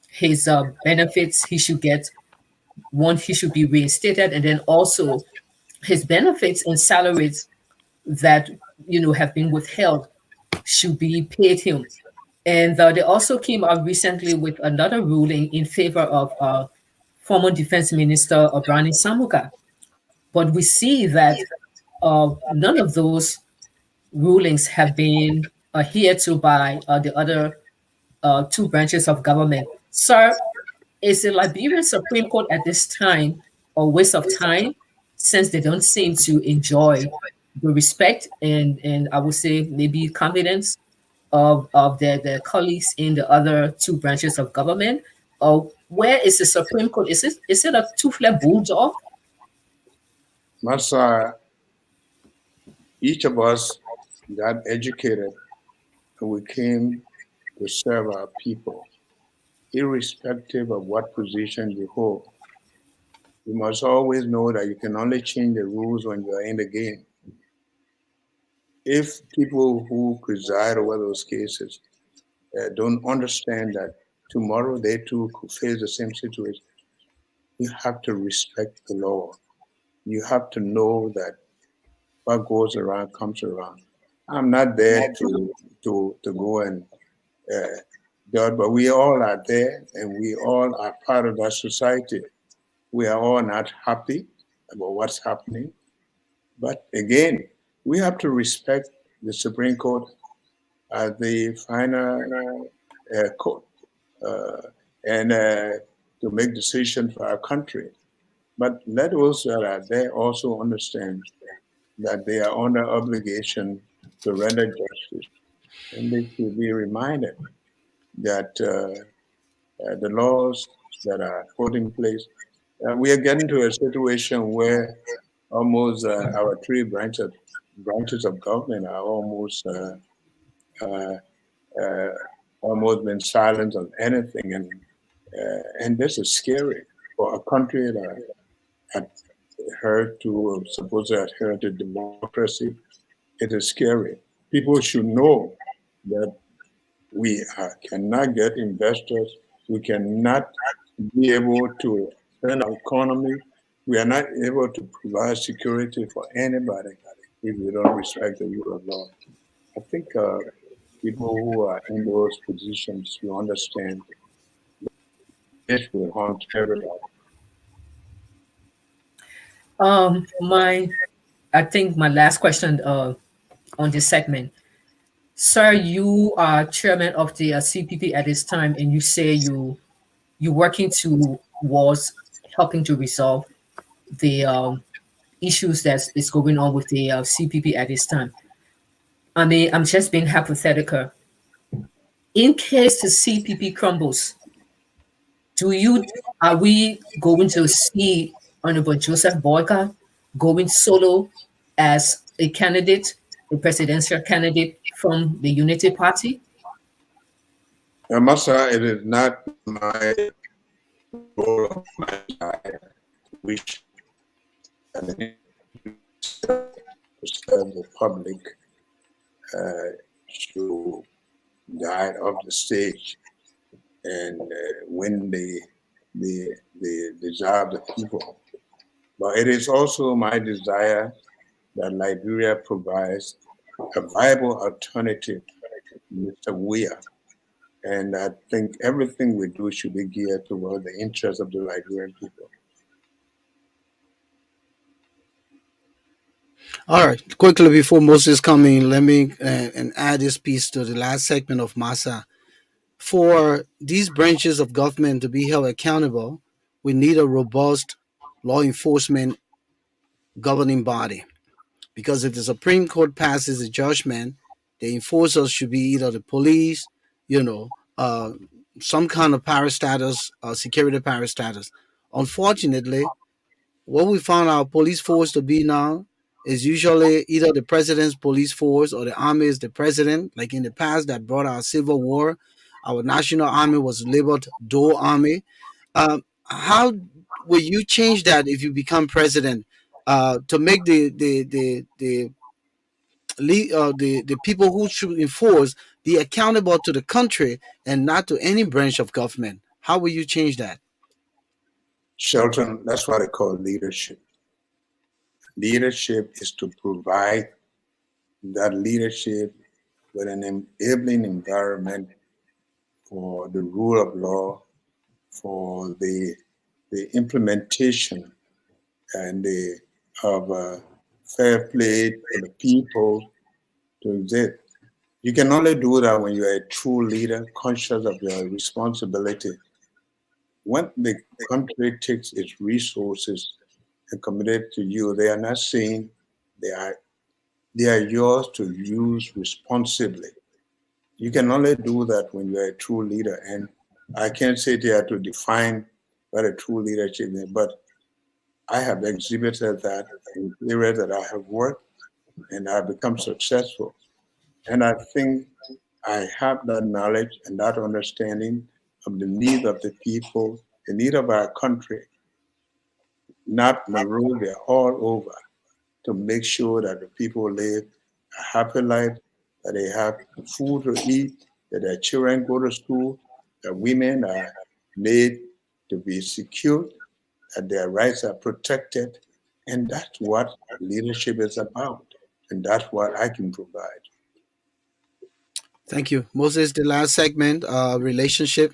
his benefits he should get, one, he should be reinstated, and then also his benefits and salaries that have been withheld should be paid him. And they also came out recently with another ruling in favor of former Defense Minister Obrani Samuka. But we see that none of those rulings have been adhered to by the other two branches of government. Sir, is the Liberian Supreme Court at this time a waste of time, since they don't seem to enjoy the respect and I would say maybe confidence of their colleagues in the other two branches of government? Or where is the Supreme Court? Is it a two-flair bulldog? Masa, each of us got educated and we came to serve our people, irrespective of what position you hold. You must always know that you can only change the rules when you're in the game. If people who preside over those cases don't understand that tomorrow they too could face the same situation, you have to respect the law. You have to know that what goes around comes around. I'm not there to go and judge, but we all are there and we all are part of that society. We are all not happy about what's happening. But again, we have to respect the Supreme Court as the final court and to make decisions for our country. But let those that are there also understand that they are under obligation to render justice. And they should be reminded that the laws that are put in place, we are getting to a situation where almost our three branches of government are uh, almost been silent on anything, and this is scary for a country that supposed to adhere to democracy. It is scary. People should know that we cannot get investors. We cannot be able to expand our economy we are not able to provide security for anybody if we don't respect the rule of law. I think people who are in those positions will understand this will harm everybody. I think my last question on this segment. Sir, you are chairman of the CPP at this time, and you say you're working towards helping to resolve the issues that is going on with the CPP at this time. I mean, I'm just being hypothetical. In case the CPP crumbles, are we going to see Honorable Joseph Boakai going solo as a candidate, a presidential candidate from the Unity Party? Massa, it is not my role of my wish to serve the public to guide off the stage and win the desire of the people. But it is also my desire that Liberia provides a viable alternative to Mr. Weah. And I think everything we do should be geared toward the interests of the Liberian people. All right, quickly before Moses coming, let me and add this piece to the last segment of Massa. For these branches of government to be held accountable, we need a robust law enforcement governing body. Because if the Supreme Court passes a judgment, the enforcers should be either the police, you know, some kind of parastatus, security parastatus. Unfortunately, what we found our police force to be now is usually either the president's police force or the army is the president. Like in the past, that brought our civil war. Our national army was labeled Dole Army. How will you change that if you become president to make the people who should enforce be accountable to the country and not to any branch of government? How will you change that? Shelton, that's what I call leadership. Leadership is to provide that leadership with an enabling environment for the rule of law, for the implementation and of fair play for the people to exist. You can only do that when you're a true leader, conscious of your responsibility. When the country takes its resources and commit it to you, they are not saying they are yours to use responsibly. You can only do that when you're a true leader. And I can't sit here to define what a true leadership is, but I have exhibited that in areas that I have worked and I've become successful. And I think I have that knowledge and that understanding of the need of the people, the need of our country, not Monrovia, all over, to make sure that the people live a happy life, that they have food to eat, that their children go to school, that women are made to be secured, that their rights are protected. And that's what leadership is about. And that's what I can provide. Thank you. Moses, the last segment, relationship.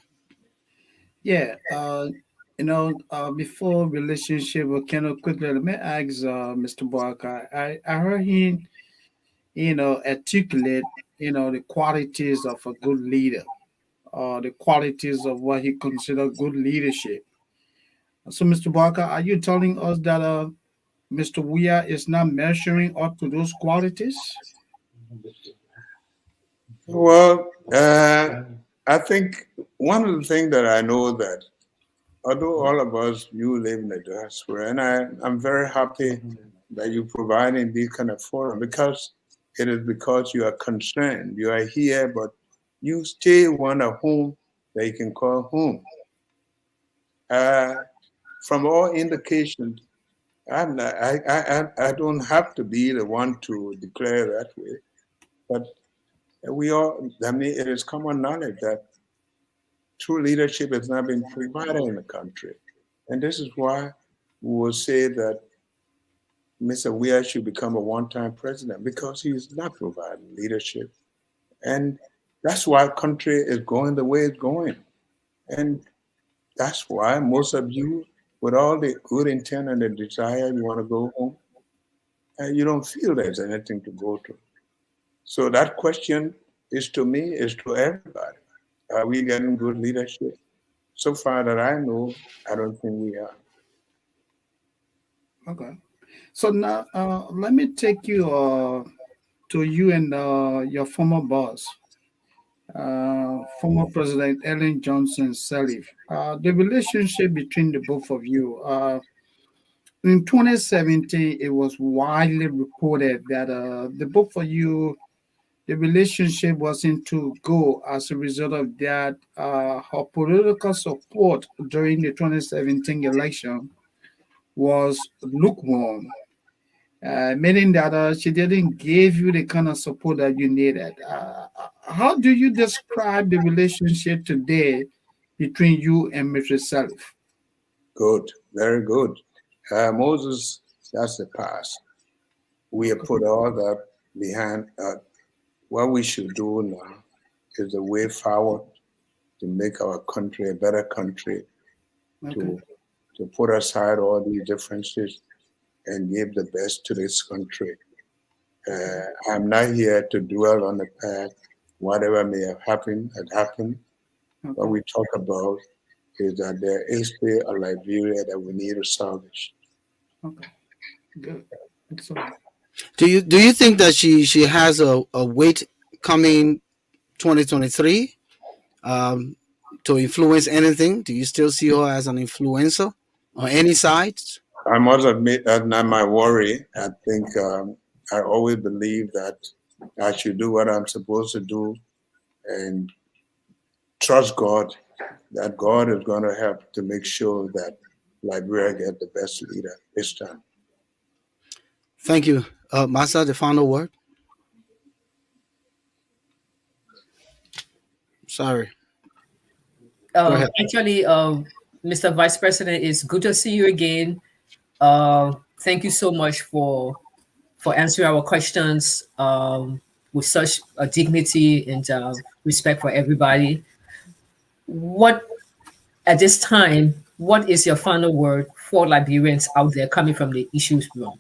Yeah, before relationship, kind of quickly, let me ask Mr. Barker. I heard him, articulate, the qualities of a good leader, the qualities of what he considered good leadership. So, Mr. Barker, are you telling us that Mr. Weah is not measuring up to those qualities? Well, I think one of the things that I know that although all of us, you live in the diaspora, and I'm very happy that you're providing this kind of forum because it is because you are concerned. You are here, but you still want a home that you can call home. From all indications, I'm not, I don't have to be the one to declare that way, but we all, I mean, it is common knowledge that true leadership has not been provided in the country. And this is why who will say that Mr. Weir should become a one-time president because he's not providing leadership. And that's why our country is going the way it's going. And that's why most of you, with all the good intent and the desire, you want to go home, and you don't feel there's anything to go to. So that question is to me, is to everybody. Are we getting good leadership? So far that I know, I don't think we are. Okay. So now, let me take you to you and your former boss, former President Ellen Johnson Sirleaf. The relationship between the both of you. In 2017, it was widely reported that the both of you, the relationship wasn't to go as a result of that. Her political support during the 2017 election was lukewarm, meaning that she didn't give you the kind of support that you needed. How do you describe the relationship today between you and Mr. Sirleaf? Good, very good. Moses, that's the past. We have put all that behind. What we should do now is the way forward to make our country a better country, Okay. to put aside all these differences and give the best to this country. I'm not here to dwell on the past. Whatever may have happened had happened. What we talk about is that there is still a Liberia that we need to salvage. Okay. Good. Excellent. Do you think that she has a weight coming 2023 to influence anything? Do you still see her as an influencer on any side? I must admit that's not my worry. I think I always believe that I should do what I'm supposed to do and trust God that God is going to help to make sure that Liberia get the best leader this time. Thank you. Masa, the final word? Sorry. Go ahead. Actually, Mr. Vice President, it's good to see you again. Thank you so much for answering our questions with such dignity and respect for everybody. What at this time, what is your final word for Liberians out there coming from the issues room?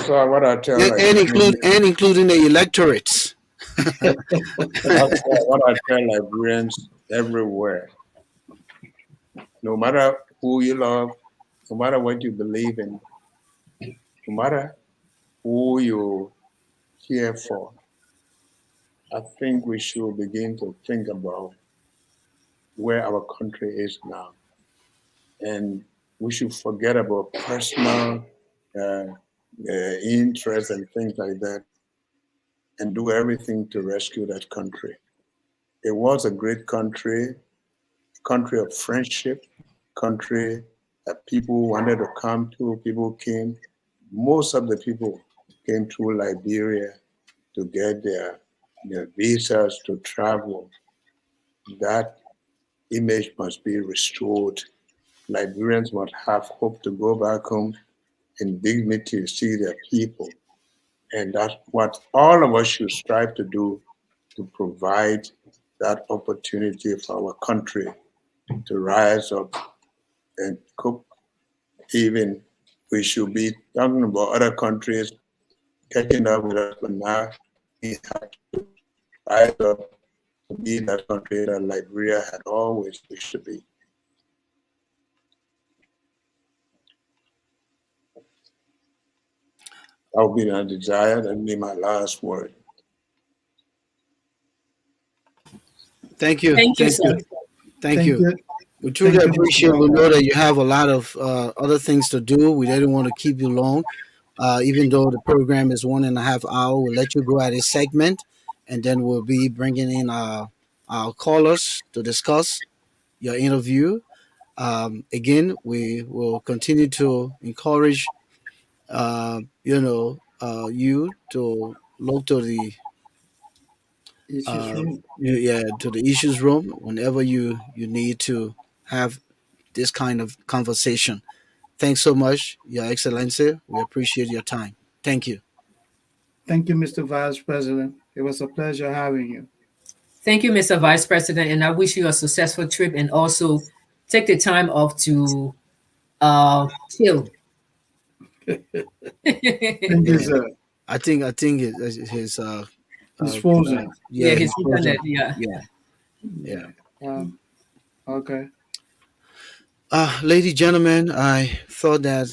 So what I tell And including the electorates. what I tell Liberians everywhere, no matter who you love, no matter what you believe in, no matter who you care for, I think we should begin to think about where our country is now. And we should forget about personal interests and things like that and do everything to rescue that country. It was a great country of friendship, country that people wanted to come to, people came. Most of the people came to Liberia to get their visas to travel. That image must be restored. Liberians must have hope to go back home in dignity to see their people. And that's what all of us should strive to do, to provide that opportunity for our country to rise up and cope. Even we should be talking about other countries catching up with us, but now we have to rise up to be that country that Liberia had always wished to be. That would be my desire. That would be my last word. Thank you. Thank you, sir. Thank you. We truly Thank you, appreciate. Mr. We know Boakai. that you have a lot of other things to do. We didn't want to keep you long, even though the program is 1.5 hours. We'll let you go at a segment, and then we'll be bringing in our callers to discuss your interview. Again, we will continue to encourage, you to look to the Issues room. to the issues room whenever you need to have this kind of conversation. Thanks so much, Your Excellency. We appreciate your time. Thank you. Thank you, Mr. Vice President. It was a pleasure having you. Thank you, Mr. Vice President, and I wish you a successful trip and also take the time off to chill. Thank you, sir. I think It's frozen. Yeah, his he's frozen. internet, yeah. Yeah. Okay. Ladies, gentlemen, I thought that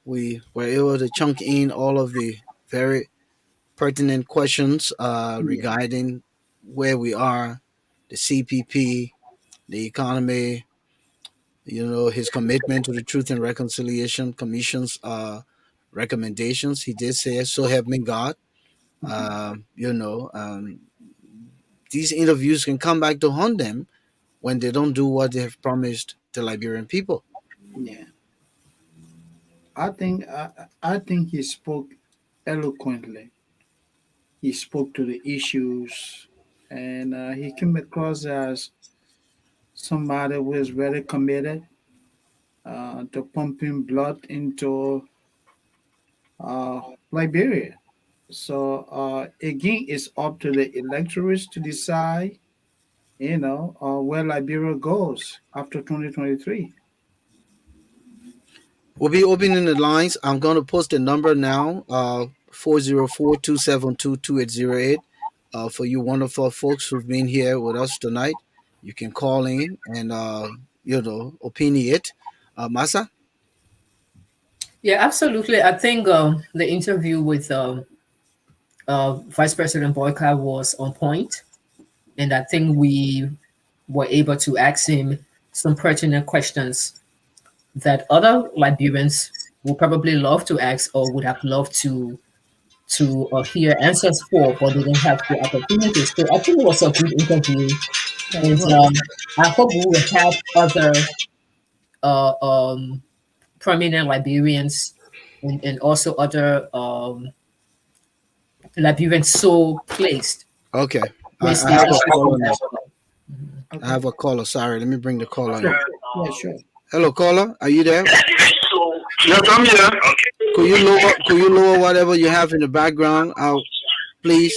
we were able to chunk in all of the very pertinent questions regarding where we are, the CPP, the economy, his commitment to the Truth and Reconciliation Commission's recommendations. He did say, "So help me God." These interviews can come back to haunt them when they don't do what they have promised the Liberian people. Yeah. I think he spoke eloquently. He spoke to the issues, and he came across as somebody who is very committed to pumping blood into uh, Liberia. So again, it's up to the electorates to decide, where Liberia goes after 2023. We'll be opening the lines. I'm going to post the number now, 404 for you wonderful folks who've been here with us tonight. You can call in and, opiniate. Masa? Yeah, absolutely. I think the interview with Vice President Boakai was on point, and I think we were able to ask him some pertinent questions that other Liberians would probably love to ask or would have loved to hear answers for, but they didn't have the opportunity. So I think it was a good interview, and I hope we will have other uh, um, prominent Liberians and also other Liberians so placed. Okay. I placed have a leadership caller now. as well. I have a caller. Sorry, let me bring the caller in. Yeah, sure. Hello, caller. Are you there? Yes, I'm here. Could you lower whatever you have in the background out, please?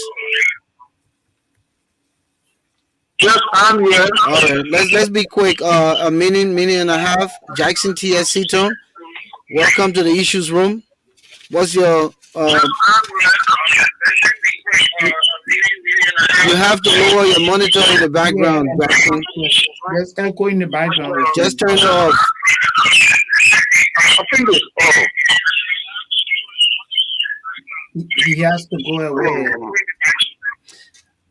Yes, I'm here. All right. Let's be quick. A minute and a half. Jackson TSC tone. Welcome to the issues room. What's your you have to lower your monitor in the background, Jackson. There's echo in the background. Just turn it off. I think it's He has to go away.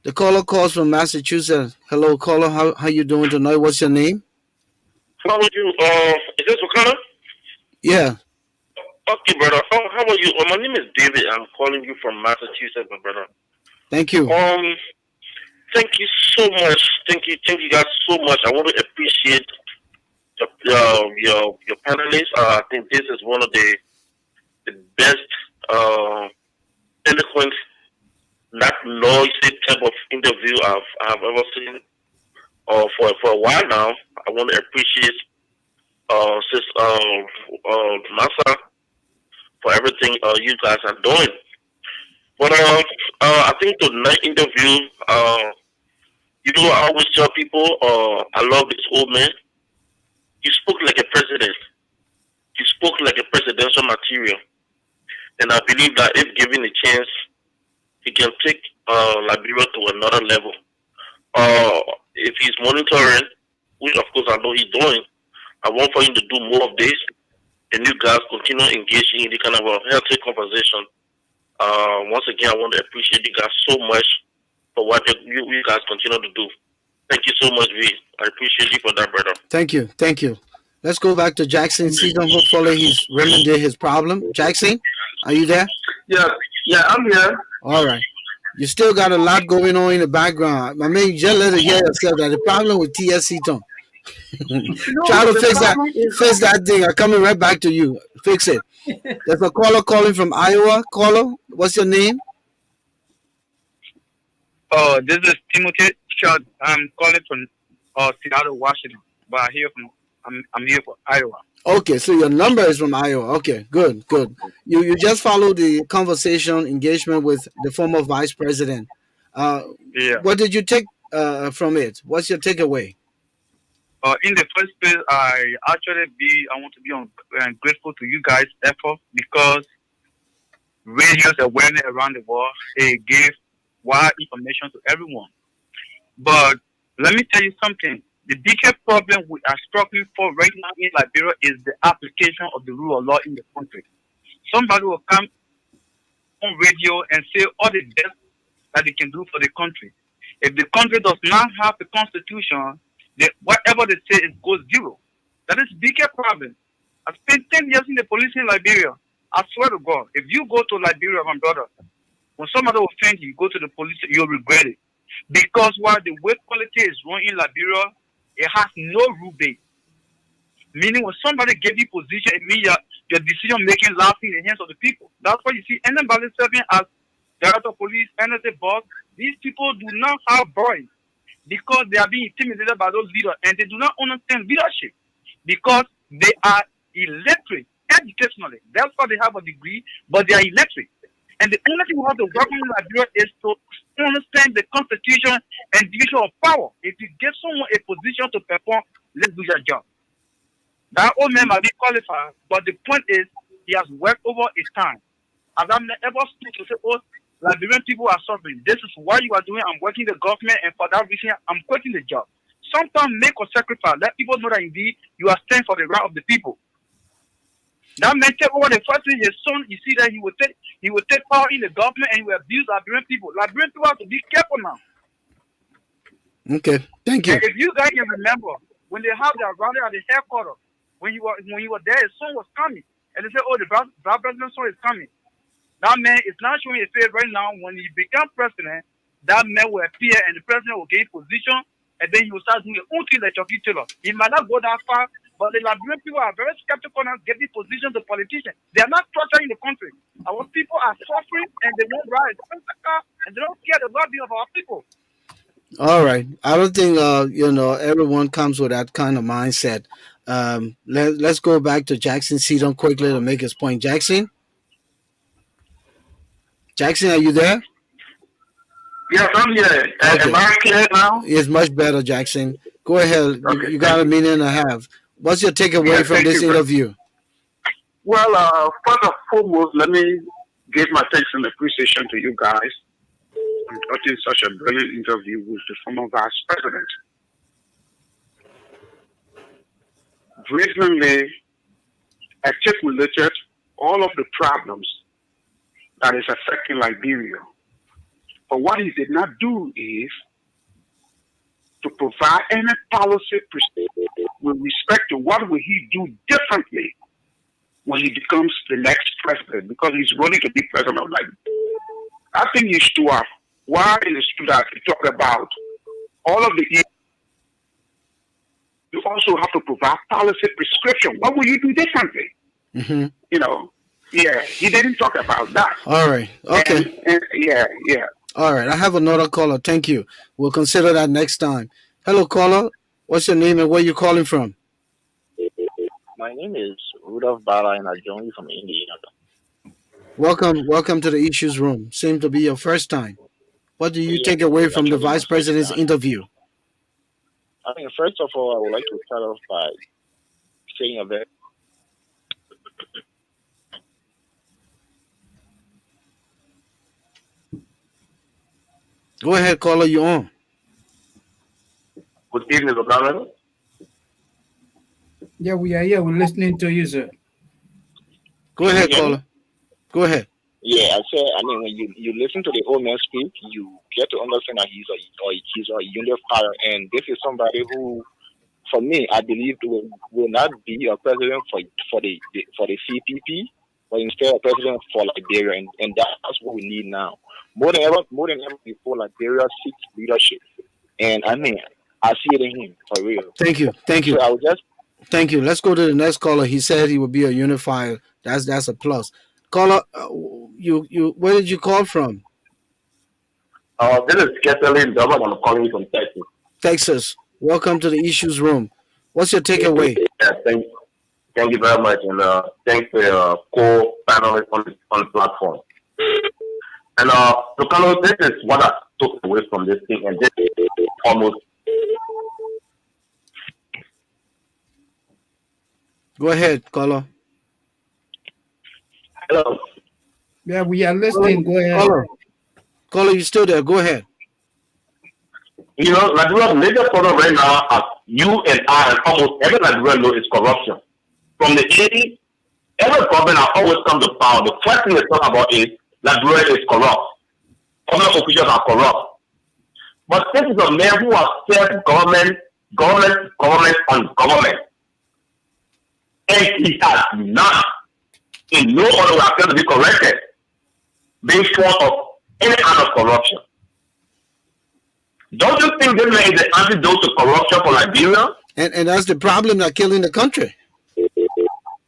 The caller calls from Massachusetts. Hello, caller. How you doing tonight? What's your name? How are you? Is this Wakana? Yeah. Okay, brother. Oh, how are you? My name is David. I'm calling you from Massachusetts, my brother. Thank you. Thank you so much. Thank you guys so much. I want to appreciate your panelists. I think this is one of the best eloquent, not noisy type of interview I've ever seen. For a while now, I want to appreciate sis Masa for everything you guys are doing. But I think tonight's interview, I always tell people, I love this old man. You spoke like a president. You spoke like a presidential material. And I believe that if given a chance, he can take Liberia to another level. If he's monitoring, which of course I know he's doing, I want for him to do more of this, and you guys continue engaging in the kind of a healthy conversation. Once again, I want to appreciate you guys so much for what you guys continue to do. Thank you so much, V. I appreciate you for that, brother. Thank you. Let's go back to Jackson Seaton. Hopefully he's remedied his problem. Jackson, are you there? Yeah, I'm here. All right. You still got a lot going on in the background. I mean, just let it hear yourself that the problem with TSC Tone. Try to fix that thing. I'm coming right back to you. Fix it. There's a caller calling from Iowa. Caller, what's your name? This is Timothy Short. I'm calling from Seattle, Washington. But I hear from I'm here for Iowa. Okay, so your number is from Iowa. Okay, good, good. You just follow the conversation engagement with the former vice president. Uh, Yeah. what did you take from it? What's your takeaway? In the first place, I want to be grateful to you guys' effort because radio's awareness around the world, it gave wide information to everyone. But let me tell you something. The biggest problem we are struggling for right now in Liberia is the application of the rule of law in the country. Somebody will come on radio and say all the best that they can do for the country. If the country does not have the constitution, then whatever they say it goes zero. That is the biggest problem. I spent 10 years in the police in Liberia. I swear to God, if you go to Liberia, my brother, when somebody offends you, go to the police, you'll regret it. Because while the way quality is run in Liberia, it has no rule base. Meaning when somebody gives you position, it means your decision making lies in the hands of the people. That's why you see anybody serving as director of police, NSA boss, these people do not have voice because they are being intimidated by those leaders and they do not understand leadership because they are illiterate educationally. That's why they have a degree, but they are illiterate. And the only thing we have to work on in Liberia is to understand the constitution and division of power. If you give someone a position to perform, let's do your job. That old man might be qualified, but the point is he has worked over his time. As I'm ever speak to say, oh, Liberian people are suffering. This is what you are doing. I'm working the government, and for that reason, I'm quitting the job. Sometimes make a sacrifice. Let people know that indeed you are standing for the right of the people. That man take over the first thing his son, you see that he will take power in the government and he will abuse Liberian people. Liberian people have to be careful now. Okay, thank you. And if you guys can remember, when they have their rally at the headquarters, when you were there, his son was coming. And they said, oh, the Vice President's son is coming. That man is not showing his face right now. When he becomes president, that man will appear and the president will gain position and then he will start doing his own thing like Chucky Taylor. He might not go that far, but the Liberian people are very skeptical now getting position to politicians. They are not structured in the country. Our people are suffering and they won't rise. And they don't care the well-being of our people. All right. I don't think everyone comes with that kind of mindset. Let's go back to Jackson Seaton quickly to make his point. Jackson, are you there? Yes, I'm here. Okay. Am I clear now? It's much better, Jackson. Go ahead. Okay, You got a minute and a half. What's your takeaway from this interview? Well, first and foremost, let me give my thanks and appreciation to you guys for conducting such a brilliant interview with the former Vice President. Recently articulated all of the problems that is affecting Liberia. But what he did not do is to provide any policy with respect to what will he do differently when he becomes the next president, because he's running to be president of Liberia. I think you should have, while in the student he talked about all of the, you also have to provide policy prescription. What will you do differently? Mm-hmm. Yeah, he didn't talk about that. All right. Okay. And yeah. All right. I have another caller. Thank you. We'll consider that next time. Hello, caller. What's your name and where you calling from? My name is Rudolph Bala and I join you from Indiana. Welcome to the issues room. Seems to be your first time. What do you take away from the Vice President's interview? I think first of all, I would like to start off by saying a very Go ahead, caller. You on? Good evening, brother. Yeah, we are here. We're listening to you, sir. Go ahead, caller. Go ahead. Yeah, when you listen to the old man speak, you get to understand that he's a unifier, and this is somebody who, for me, I believe will not be a president for the CPP, but instead a president for Liberia, and that's what we need now. More than ever before, Liberia seeks leadership, and I see it in him for real. Thank you. So I would just Thank you. Let's go to the next caller. He said he would be a unifier. That's a plus. Caller, you where did you call from? This is Kathleen Dublin. I'm calling you from Texas. Texas. Welcome to the issues room. What's your takeaway? Yeah, thank you very much, and thanks for your co-panelists on the platform. And so Carlos, this is what I took away from this thing, and this is almost. Go ahead, caller. Hello. Yeah, we are listening. Go ahead. Caller, you still there? Go ahead. You know, Liberia's major problem right now, as you and I and almost every Liberian know, is corruption. From the 80s, every government has always come to power. The first thing they talk about is Liberia is corrupt. Government officials are corrupt. But this is a man who has served government on government. And he has not, in no other way, to be corrected, being sworn of any kind of corruption. Don't you think this man is the antidote to corruption for Liberia? And that's the problem that killing the country.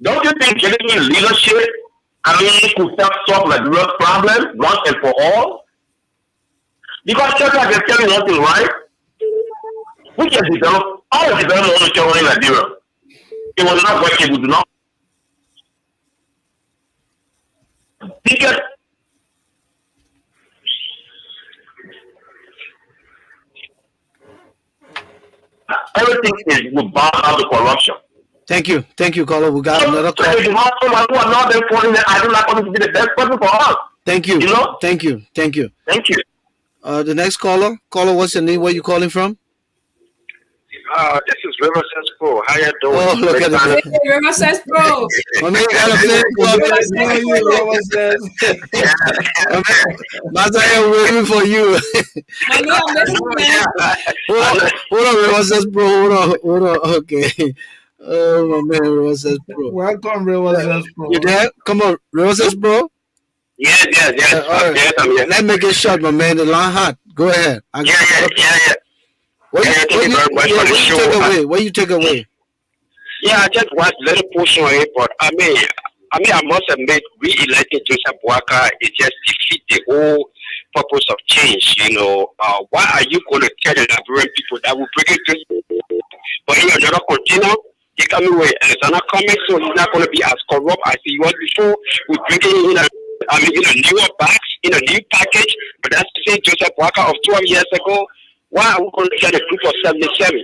Don't you think getting in leadership, could help solve Liberia's problem once and for all? Because just like they're telling one thing, right? We can develop, all the development only showing in Liberia. It was not working, it was not. Biggest everything is bound down to corruption. Thank you, caller. We got another call. So if you have someone who are not there for him, I do not want to be the best person for us. Thank you. You know? Thank you. Thank you. The next caller. Caller, what's your name? Where you calling from? This is River Says Pro. How you doing? Oh, look at that. Hey, River says, bro. My man got a flip. I'm waiting for you. My name, I'm listening. Hold on, River says, bro. Hold on. Okay. Oh, my man, River says, bro. Welcome, River Says Pro. You there? Come on, River says, bro. Yes. All right. Yes, I'm here. Let's make it short, my man. The line hot. Go ahead. Yeah. What Thank you very much for the show. What you take away? Yeah, I just watched a little portion of it, but I must admit, re-electing Joseph Boakai is just defeat the whole purpose of change. You know, why are you going to tell the Liberian people that will bring it to? But he another continue. He coming with Alexander coming, so he's not going to be as corrupt as he was before. We're bringing in a newer box, in a new package. But that's the same Joseph Boakai of 12 years ago. Why are we going to get a group of 77?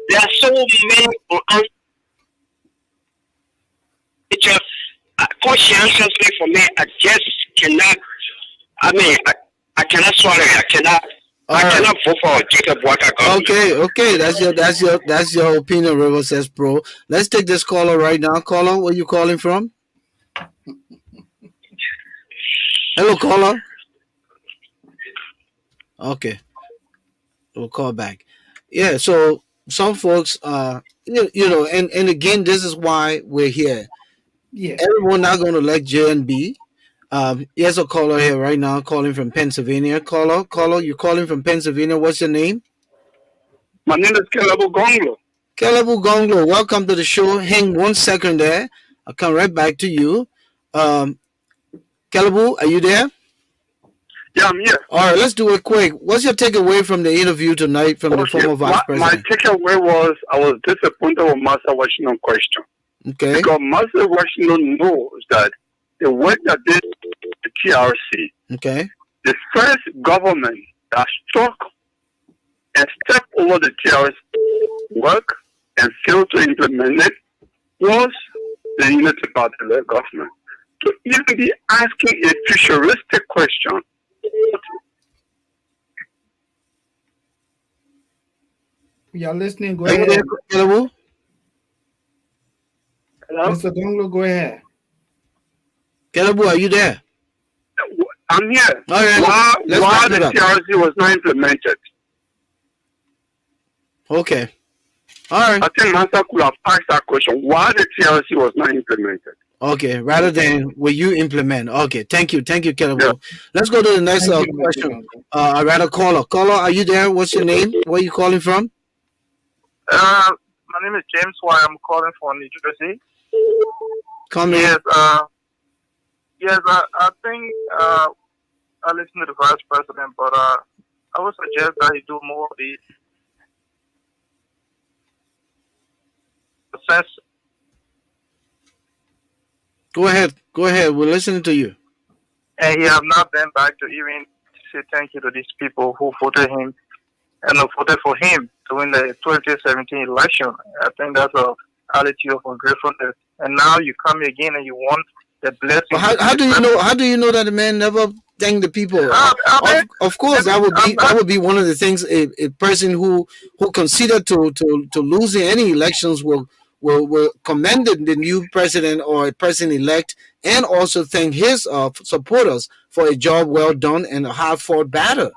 There are so many conscientiously for me, I just cannot. I cannot swallow it. I cannot vote for Jacob Boakai. Okay. That's your opinion, River Says Pro. Let's take this caller right now. Caller, where you calling from? Hello, caller. Okay. We'll call back. Yeah, so some folks you know, and again, this is why we're here. Yeah. Everyone not gonna elect JNB. Here's a caller here right now calling from Pennsylvania. Caller, you calling from Pennsylvania. What's your name? My name is Kelebu Gonglo. Kelebu Gonglo, welcome to the show. Hang 1 second there. I'll come right back to you. Kelebu, are you there? Yeah, I'm here. All right, let's do it quick. What's your takeaway from the interview tonight from the former vice president? My takeaway was I was disappointed with Master Washington question. Okay. Because Master Washington knows that the work that did the TRC, okay, the first government that struck and stepped over the TRC work and failed to implement it was the Unity Party-led government. To even be asking a futuristic question. We are listening. Go are you ahead. there, Kelebu? Hello? Mr. Gonglo, go ahead. Kelebu, are you there? I'm here. All right, why the TRC was not implemented? Okay. All right. I think Master could have asked that question. Why the TRC was not implemented? Okay, rather than will you implement? Okay, thank you, Kelebu. Yeah. Let's go to the next question. I rather caller. Caller, are you there? What's your name? Where are you calling from? My name is James White. I'm calling from New Jersey. Come in. Yes, I think I listen to the vice president, but I would suggest that he do more of these. since Go ahead. Go ahead. We're listening to you. and he have not been back to even say thank you to these people who voted him and who voted for him to win the 2017 election. I think that's a attitude of ungratefulness. And now you come again and you want the blessing. Well, how do you know? How do you know that the man never thanked the people? Of course, that would be one of the things. A person who considered to losing any elections will commend the new president or a person elect, and also thank his supporters for a job well done and a hard fought battle.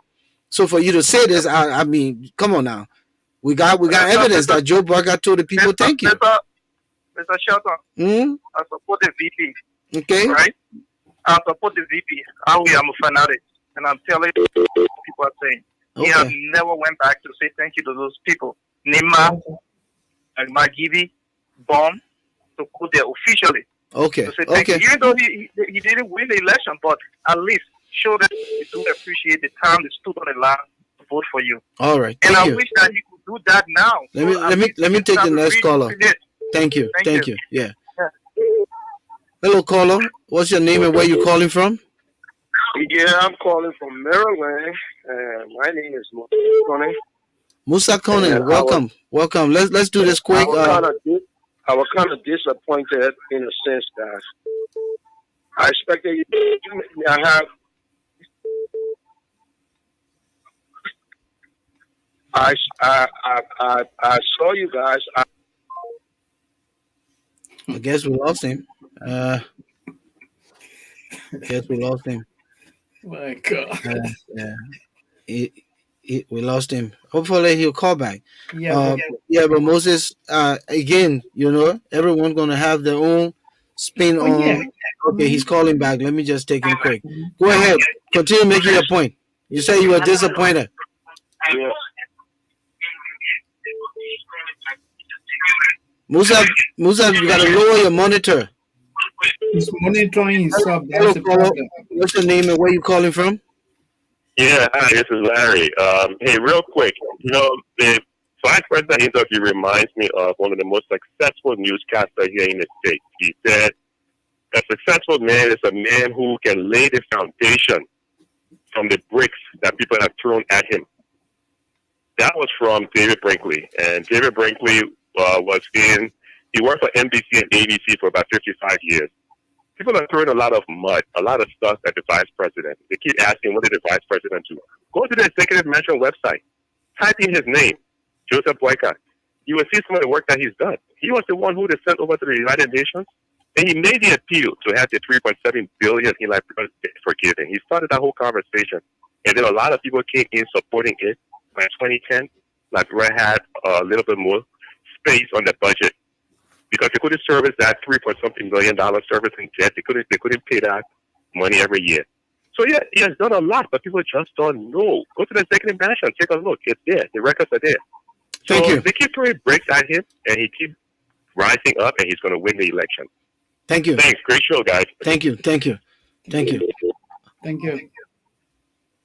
So for you to say this, I mean, come on now, we got evidence that Joe Boakai told the people thank you. Mr. Shelton, I support the VP. Okay. Right? I support the VP. I'm a fanatic. And I'm telling you what people are saying. He has never went back to say thank you to those people. Nima, and Magibi, Bomb, to go there officially. Okay. To say thank you. Even though he didn't win the election, but at least show that you do appreciate the time they stood on the line to vote for you. All right. And Thank I you. wish that he could do that now. Let me take the next caller. Thank you. Thank you. Yeah. Hello, caller. What's your name and where you calling from? Yeah, I'm calling from Maryland. My name is Musa Kone. Welcome. Welcome. Let's do this quick. I was kind of disappointed in a sense that I expected I saw you guys. I guess we lost him. Guess we lost him. My God. Yeah. We lost him. Hopefully he'll call back. Yeah. But Moses, again, everyone's gonna have their own spin on. Yeah. Okay, he's calling back. Let me just take him quick. Go ahead. Continue making your point. You say you were disappointed. Yeah. Musa, you gotta lower your monitor. He's monitoring himself. Hello, caller. What's your name and where you calling from? Yeah, hi, this is Larry. Hey, real quick, the Vice President interview reminds me of one of the most successful newscasters here in the States. He said, a successful man is a man who can lay the foundation from the bricks that people have thrown at him. That was from David Brinkley. And David Brinkley he worked for NBC and ABC for about 55 years. People are throwing a lot of mud, a lot of stuff at the vice president. They keep asking, what did the vice president do? Go to the executive mansion website. Type in his name, Joseph Boakai. You will see some of the work that he's done. He was the one who was sent over to the United Nations, and he made the appeal to have the $3.7 billion in Liberia forgiven. He started that whole conversation, and then a lot of people came in supporting it. By 2010, Liberia had a little bit more space on the budget because they couldn't service that $3.something billion service in debt. They couldn't pay that money every year. So yeah, he has done a lot, but people just don't know. Go to the executive mansion, take a look. It's there. The records are there. Thank you. They keep throwing bricks at him, and he keeps rising up, and he's going to win the election. Thank you. Thanks. Great show, guys. Thank you.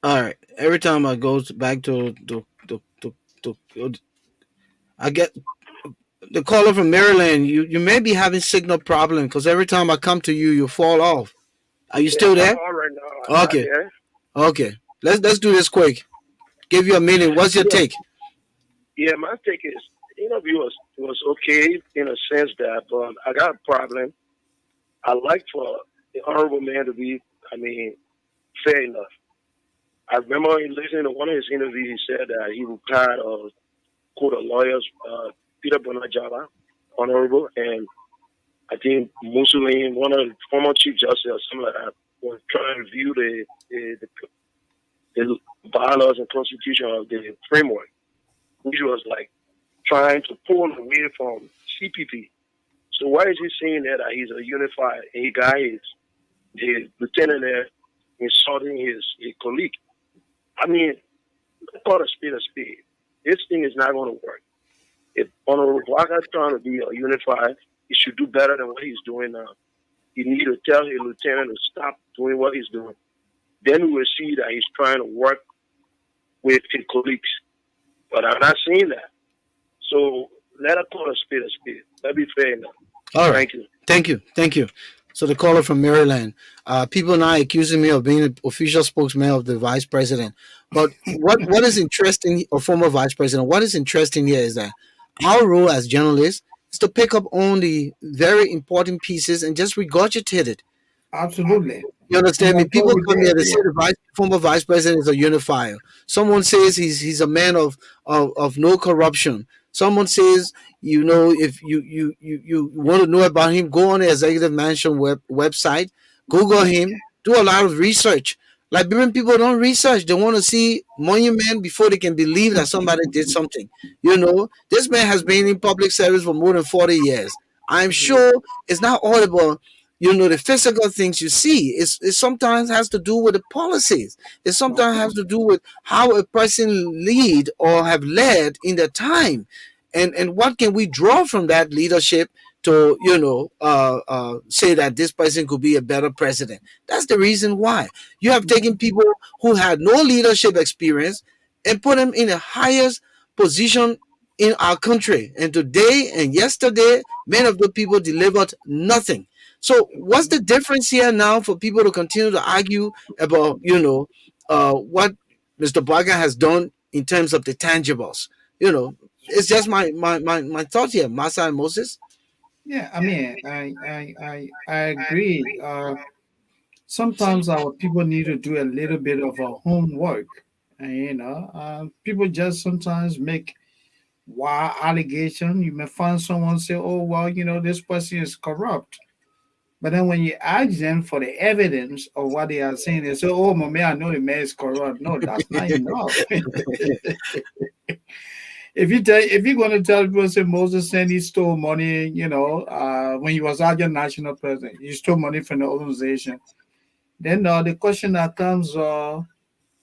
All right. Every time I go back to I get the caller from Maryland. You may be having signal problem because every time I come to you, you fall off. Are you still there? Right now. Okay. Let's do this quick. Give you a minute. What's your take? Yeah, my take is the interview was okay in a sense that, but I got a problem. I like for the honorable man to be, fair enough. I remember in listening to one of his interviews, he said that he was tired of Court of Lawyers, Peter Bonajaba, honorable, and I think Mussolini, one of the former Chief Justice or something like that, was trying to review the bylaws and constitution of the framework, which was like trying to pull away from CPP. So why is he saying that he's a unified guy? Is the lieutenant there insulting his colleague? Call a spade a spade. This thing is not going to work. If Honorable Boakai is trying to be unified, he should do better than what he's doing now. He need to tell his lieutenant to stop doing what he's doing. Then we will see that he's trying to work with his colleagues. But I'm not seeing that. So let a call a speed a speed. That'd be fair enough. All right. Thank you. Thank you. Thank you. So the caller from Maryland. People now accusing me of being an official spokesman of the vice president. But what is interesting, or former vice president, what is interesting here is that our role as journalists is to pick up on the very important pieces and just regurgitate it. Absolutely. You understand me? That's People what we come did, here, they yeah. say the former vice president is a unifier. Someone says he's a man of no corruption. Someone says, if you want to know about him, go on the executive mansion website, Google him, do a lot of research. Liberian people don't research. They want to see monument before they can believe that somebody did something. This man has been in public service for more than 40 years. I'm sure it's not all about the physical things you see. It sometimes has to do with the policies. It sometimes has to do with how a person lead or have led in their time, and what can we draw from that leadership to say that this person could be a better president. That's the reason why you have taken people who had no leadership experience and put them in the highest position in our country. And today and yesterday, many of the people delivered nothing. So what's the difference here now for people to continue to argue about, what Mr. Boakai has done in terms of the tangibles? It's just my thought here, Massa and Moses. Yeah, I mean, I agree. Sometimes our people need to do a little bit of a homework. And, people just sometimes make wild allegation. You may find someone say, "Oh, well, this person is corrupt." But then when you ask them for the evidence of what they are saying, they say, "Oh, my man, I know the man is corrupt." No, that's not enough. If you're going to tell people, say Moses said he stole money, when he was Argentine national president, he stole money from the organization. Then the question that comes,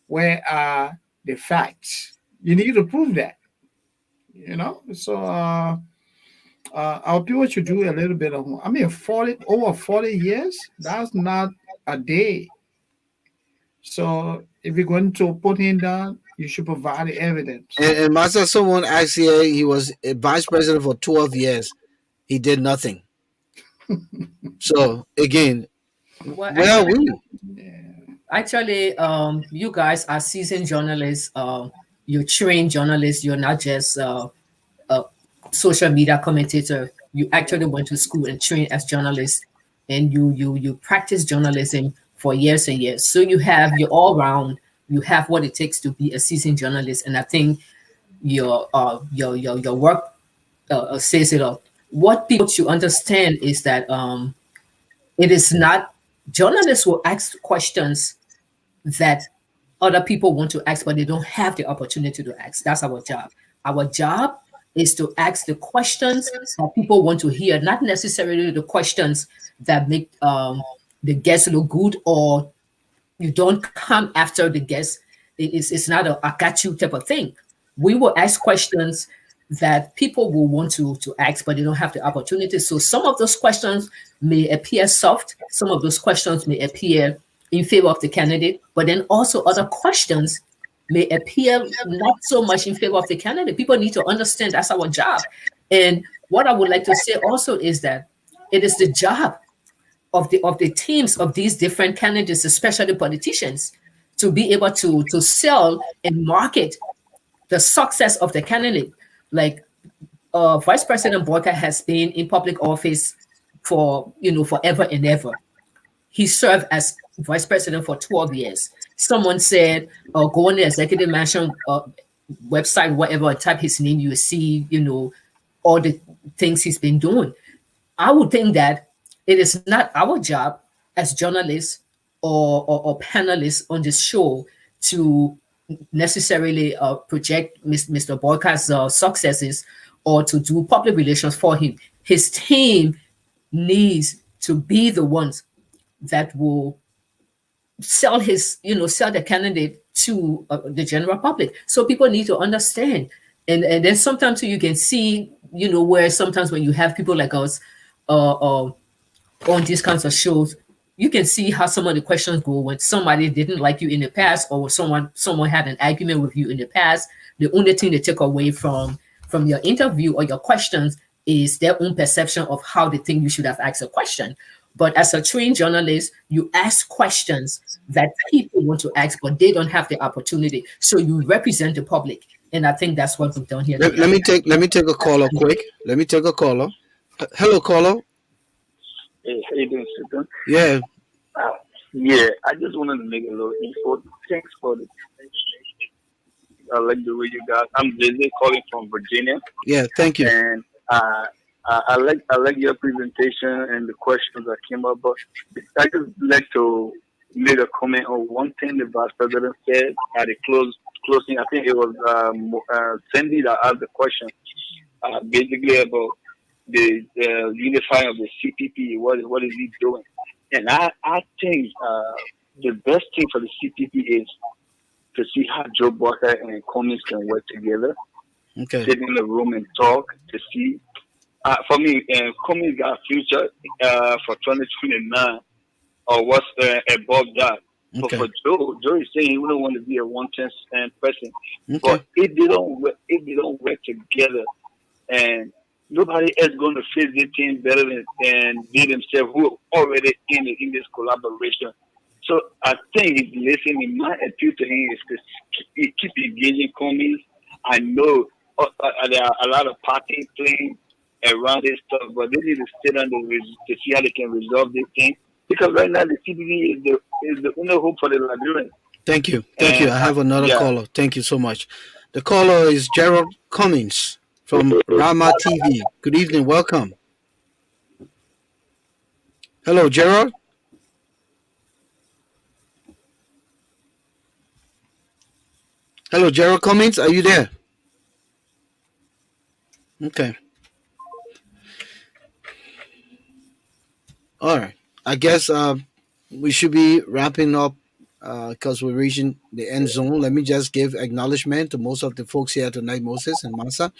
where are the facts? You need to prove that, So our people should do a little bit of, over 40 years, that's not a day. So if you're going to put him down, you should provide the evidence. And Master, someone asked here, he was a vice president for 12 years. He did nothing. So again, where are we? Actually, you guys are seasoned journalists. You're trained journalists. You're not just a social media commentator. You actually went to school and trained as journalists, and you practice journalism for years and years. So you're all round. You have what it takes to be a seasoned journalist, and I think your work says it all. What people should understand is that it is not journalists will ask questions that other people want to ask, but they don't have the opportunity to ask. That's our job. Our job is to ask the questions that people want to hear, not necessarily the questions that make the guests look good, or you don't come after the guest. It's not a got you type of thing. We will ask questions that people will want to ask, but they don't have the opportunity. So some of those questions may appear soft. Some of those questions may appear in favor of the candidate, but then also other questions may appear not so much in favor of the candidate. People need to understand that's our job. And what I would like to say also is that it is the job of the teams of these different candidates, especially politicians, to be able to sell and market the success of the candidate. Like Vice President Boakai has been in public office for forever and ever. He served as vice president for 12 years. Someone said, go on the executive mansion website, whatever, type his name, you will see, all the things he's been doing. I would think that it is not our job as journalists or panelists on this show to necessarily project Mr. Boakai's successes or to do public relations for him. His team needs to be the ones that will sell the candidate to the general public. So people need to understand. And then sometimes you can see, where sometimes when you have people like us on these kinds of shows, you can see how some of the questions go when somebody didn't like you in the past, or someone had an argument with you in the past. The only thing they take away from from your interview or your questions is their own perception of how they think you should have asked a question. But as a trained journalist, you ask questions that people want to ask, but they don't have the opportunity. So you represent the public. And I think that's what we've done here. Let me take a caller quick. Let me take a caller. Hello, caller. Hey, how you doing, Sultan? Yeah. Yeah, I just wanted to make a little info. Thanks for the. I like the way you guys. I'm Jay calling from Virginia. Yeah, thank you. And I like your presentation and the questions that came up. But I just like to make a comment on one thing the Vice President said at the closing. I think it was Cindy that asked the question, basically about the unifying of the CPP. What is he doing? And I think the best thing for the CPP is to see how Joe Boakai and Cummings can work together. Okay. Sit in the room and talk to see. For me, Cummings got a future for 2029 or what's above that. Okay. But for Joe is saying he wouldn't want to be a one-10 person. Okay. But if they don't work together, and nobody else going to face the team better than they themselves who are already in this collaboration. So I think if you listen, my appeal to him is to keep engaging Cummings. I know there are a lot of parties playing around this stuff, but they need to sit down to see how they can resolve this thing. Because right now the CBD is the only hope for the Liberians. Thank you. Thank you. I have another caller. Thank you so much. The caller is Gerald Cummings from Rama TV. Good evening. Welcome. Hello, Gerald. Hello, Gerald Cummings. Are you there? Okay. All right. I guess we should be wrapping up because we're reaching the end zone. Let me just give acknowledgement to most of the folks here tonight, Moses and Masa.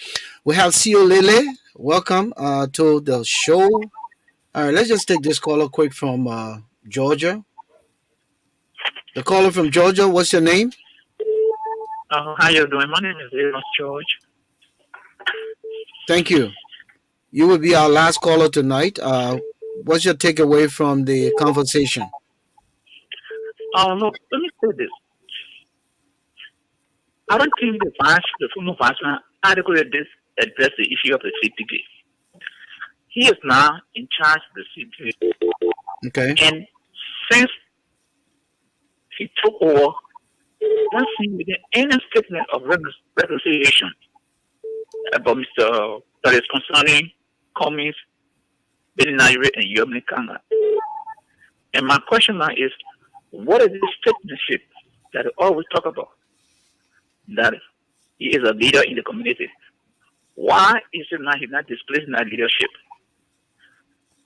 We have Sio Lele. Welcome to the show. All right, let's just take this caller quick from Georgia. The caller from Georgia, what's your name? How you doing? My name is Amos George. Thank you. You will be our last caller tonight. What's your takeaway from the conversation? Look, let me say this. I don't think the former vice president adequately addressed the issue of the CPP. He is now in charge of the CPP. Okay. And since he took over, not seen any statement of reconciliation about Mr. that is concerning Cummings, Beninari, and Yomni Kanga. And my question now is, what is this statementship that we always talk about? That he is a leader in the community. Why is it not he's not displaying that leadership?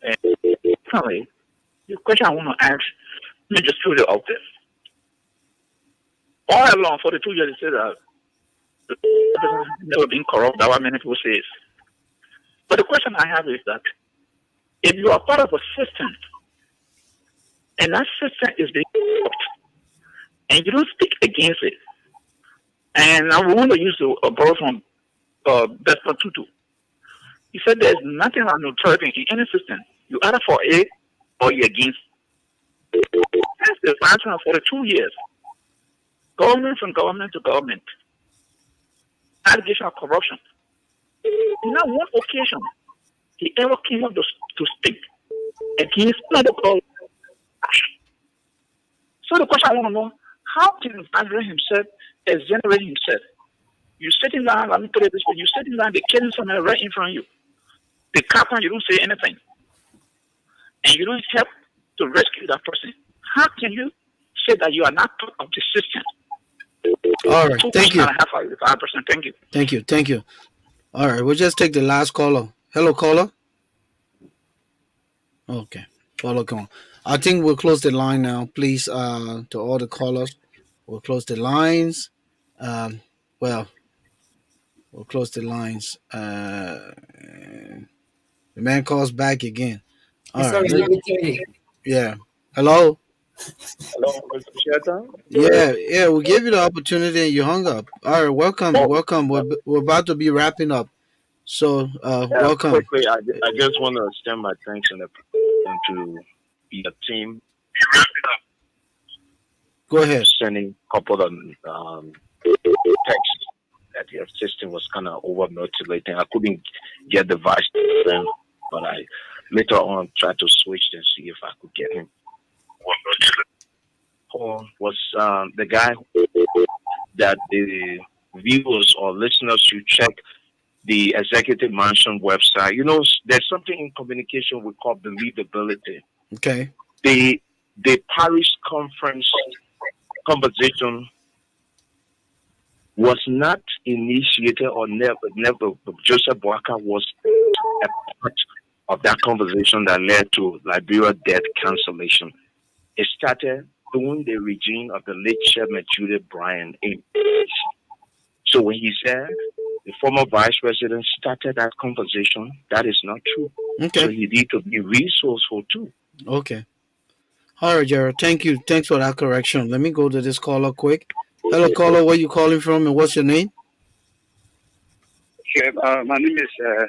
And finally, the question I want to ask, let me just throw it out there. All along, for the 2 years, they said that the president has never been corrupt, that's what many people say. But the question I have is that if you are part of a system, and that system is being corrupt, and you don't speak against it, and I want to use a borrow from Desmond Tutu. He said there's nothing like neutrality in any system. You either for it or you're against. That's the answer for the 2 years. Government from government to government. Allegation of corruption. Not one occasion he ever came up to speak against medical action. So the question I want to know, how can the president himself exonerate himself? You're sitting down, let me put it this way, you're sitting down, they're killing somebody right in front of you. The captain, you don't say anything. And you don't help to rescue that person. How can you say that you are not part of the system? All right, thank you. 5%. Thank you. Thank you. All right, we'll just take the last caller. Hello, caller. Okay, caller gone. I think we'll close the line now. Please, to all the callers, we'll close the lines. We'll close the lines. The man calls back again. All right. Yeah. Hello. Hello, Mr. Shatter. Yeah. We gave you the opportunity and you hung up. All right, welcome. We're about to be wrapping up. So Yeah, welcome. quickly, I just want to extend my thanks and to your team Go ahead. sending a couple of texts that your system was kind of over motivating. I couldn't get the vice president, but I later on tried to switch and see if I could get him. Paul was the guy that the viewers or listeners should check the Executive Mansion website. You know, there's something in communication we call believability. Okay. The Paris conference conversation was not initiated or never. Joseph Boakai was a part of that conversation that led to Liberia debt cancellation. It started during the regime of the late Chairman Judith Bryan. So when he said the former vice president started that conversation, that is not true. Okay. So he need to be resourceful too. Okay. All right, Jared. Thank you. Thanks for that correction. Let me go to this caller quick. Hello, caller. Where you calling from and what's your name? Okay, my name is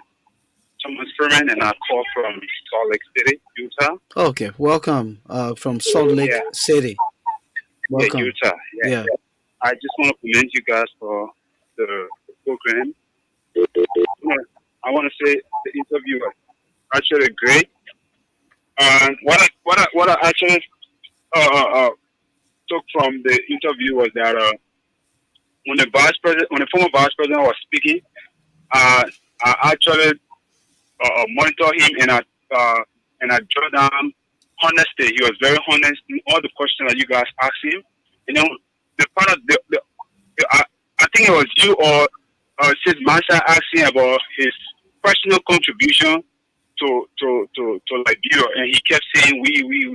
Thomas Furman, and I call from Salt Lake City, Utah. Okay. Welcome from Salt Lake City. Welcome. Yeah, Utah. Yeah. I just want to commend you guys for the program. I want to say the interview was actually great. And what I actually took from the interview was that when the former vice president was speaking, I actually monitor him and I draw down honesty. He was very honest in all the questions that you guys asked him. You know, the part of I think it was you or Sis Master asking about his personal contribution to Liberia, and he kept saying we,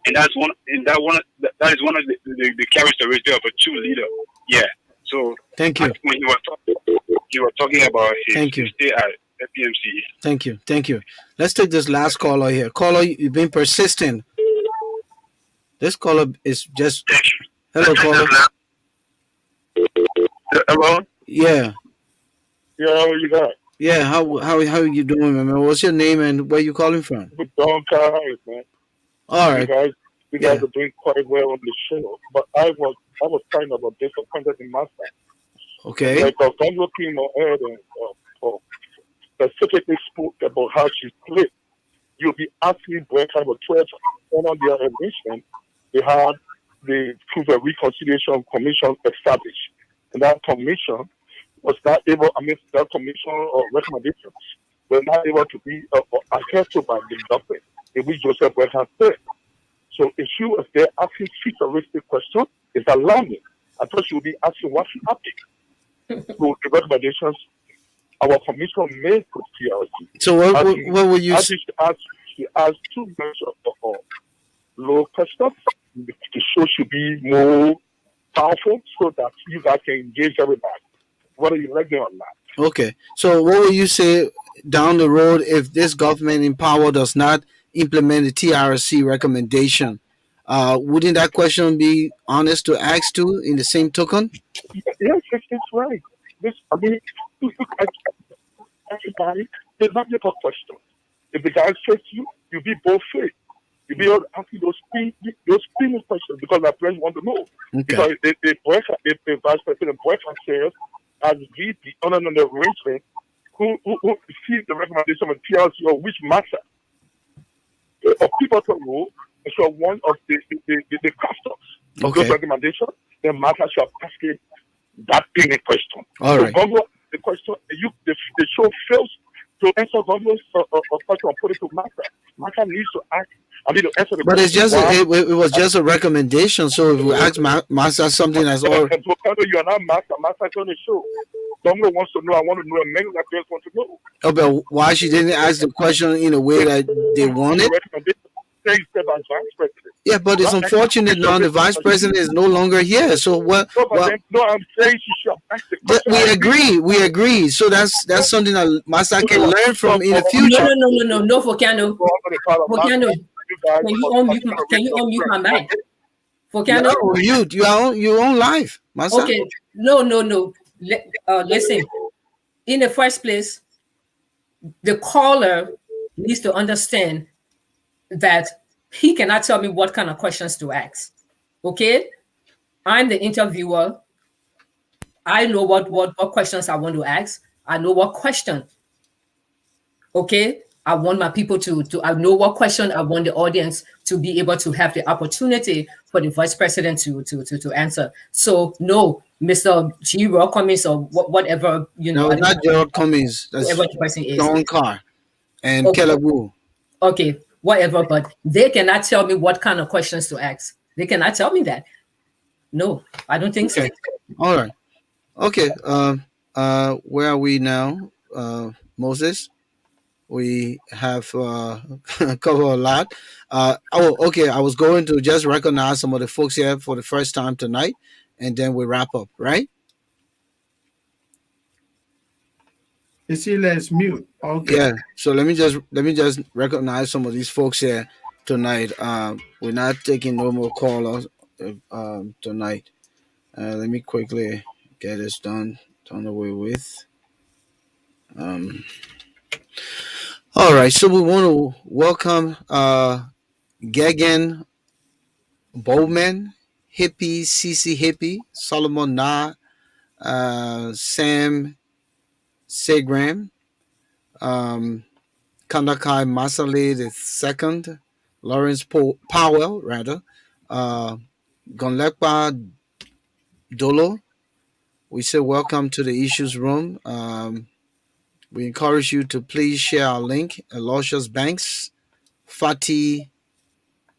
and that is one of the characteristics of a true leader. Yeah. So thank you. When he was talking about his stay at FPMC. Thank you. Let's take this last caller here. Caller, you've been persistent. This caller is just. Hello, caller. Hello. Yeah. Yeah, how you got? Yeah, how are you doing, man? What's your name and where you calling from? Don Harris, man. All right. You guys are doing quite well on the show, but I was kind of a disappointed in myself. Okay. Like Governor came on air and specifically spoke about how she split. You'll be asking Boakai about 12 on their arrangement. They had the Truth and Reconciliation Commission established, and that commission was not able, that commission or recommendations were not able to be adhered to by the government, in which Joseph Boakai said. So if she was there asking futuristic questions, it's alarming. I thought she would be asking what's happening. So the recommendations our commission made for TRC. So what were you? She asked too much of low questions. The show should be more powerful so that you guys can engage everybody, whether you like it or not. Okay. So what will you say down the road if this government in power does not implement the TRC recommendation? Wouldn't that question be honest to ask too in the same token? Yes, it's right. Look at everybody. There's not just a question. If the guy says you be both faith. You be able to ask those spinning questions because our friends want to know. Okay. Because if the Vice President Boakai says, as VP, on an arrangement, who received the recommendation of TRC or which matter of people to know, so one of the customs of those recommendations, the matter shall ask it that spinning question. All right. The question, the show fails to answer government's question on political matter. Matter needs to ask. To answer the but question. It's just it was just a recommendation. So if we ask Master something that's all. You are not Master. Master's on the show. Government wants to know. I want to know. And many Liberians want to know. Oh, but why she didn't ask the question in a way that they wanted? Yeah, but it's unfortunate now the vice president is no longer here. So what? No, I'm saying she should ask the question. We agree. So that's something that Master can learn from in the future. No, Focano. Can you unmute my mic? Focano? You own live, Master. Okay. No. Listen. In the first place, the caller needs to understand that he cannot tell me what kind of questions to ask. Okay? I'm the interviewer. I know what questions I want to ask. I know what question. Okay? I want my people to I know what question I want the audience to be able to have the opportunity for the vice president to answer. So no, Mr. G. Rock Cummings or whatever, No, not Gerald Cummings. That's whoever the person is. John Carr and Okay. Caleb Wu. Okay, whatever, but they cannot tell me what kind of questions to ask. They cannot tell me that. No, I don't think so. All right. Okay. Where are we now, Moses? We have covered a lot. Okay. I was going to just recognize some of the folks here for the first time tonight, and then we wrap up, right? Let's mute. Okay. Yeah. So let me just recognize some of these folks here tonight. We're not taking no more callers tonight. Let me quickly get this done away with. All right. So we want to welcome Gagan Bowman, Hippie, CC Hippie, Solomon Na, Sam Segram, Kandakai Masale II, Lawrence Powell, rather, Gonlepa Dolo. We say welcome to the Issues Room. We encourage you to please share our link. Aloysius Banks, Fatih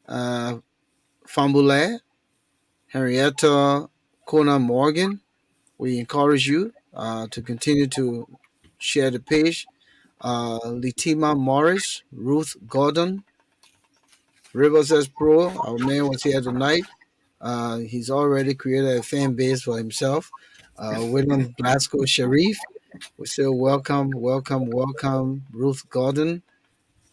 Fambule, Henrietta Kona Morgan. We encourage you to continue to share the page. Litima Morris, Ruth Gordon, Rivers S. Pro, our man was here tonight. He's already created a fan base for himself. William Glasgow Sharif, we say welcome, Ruth Gordon,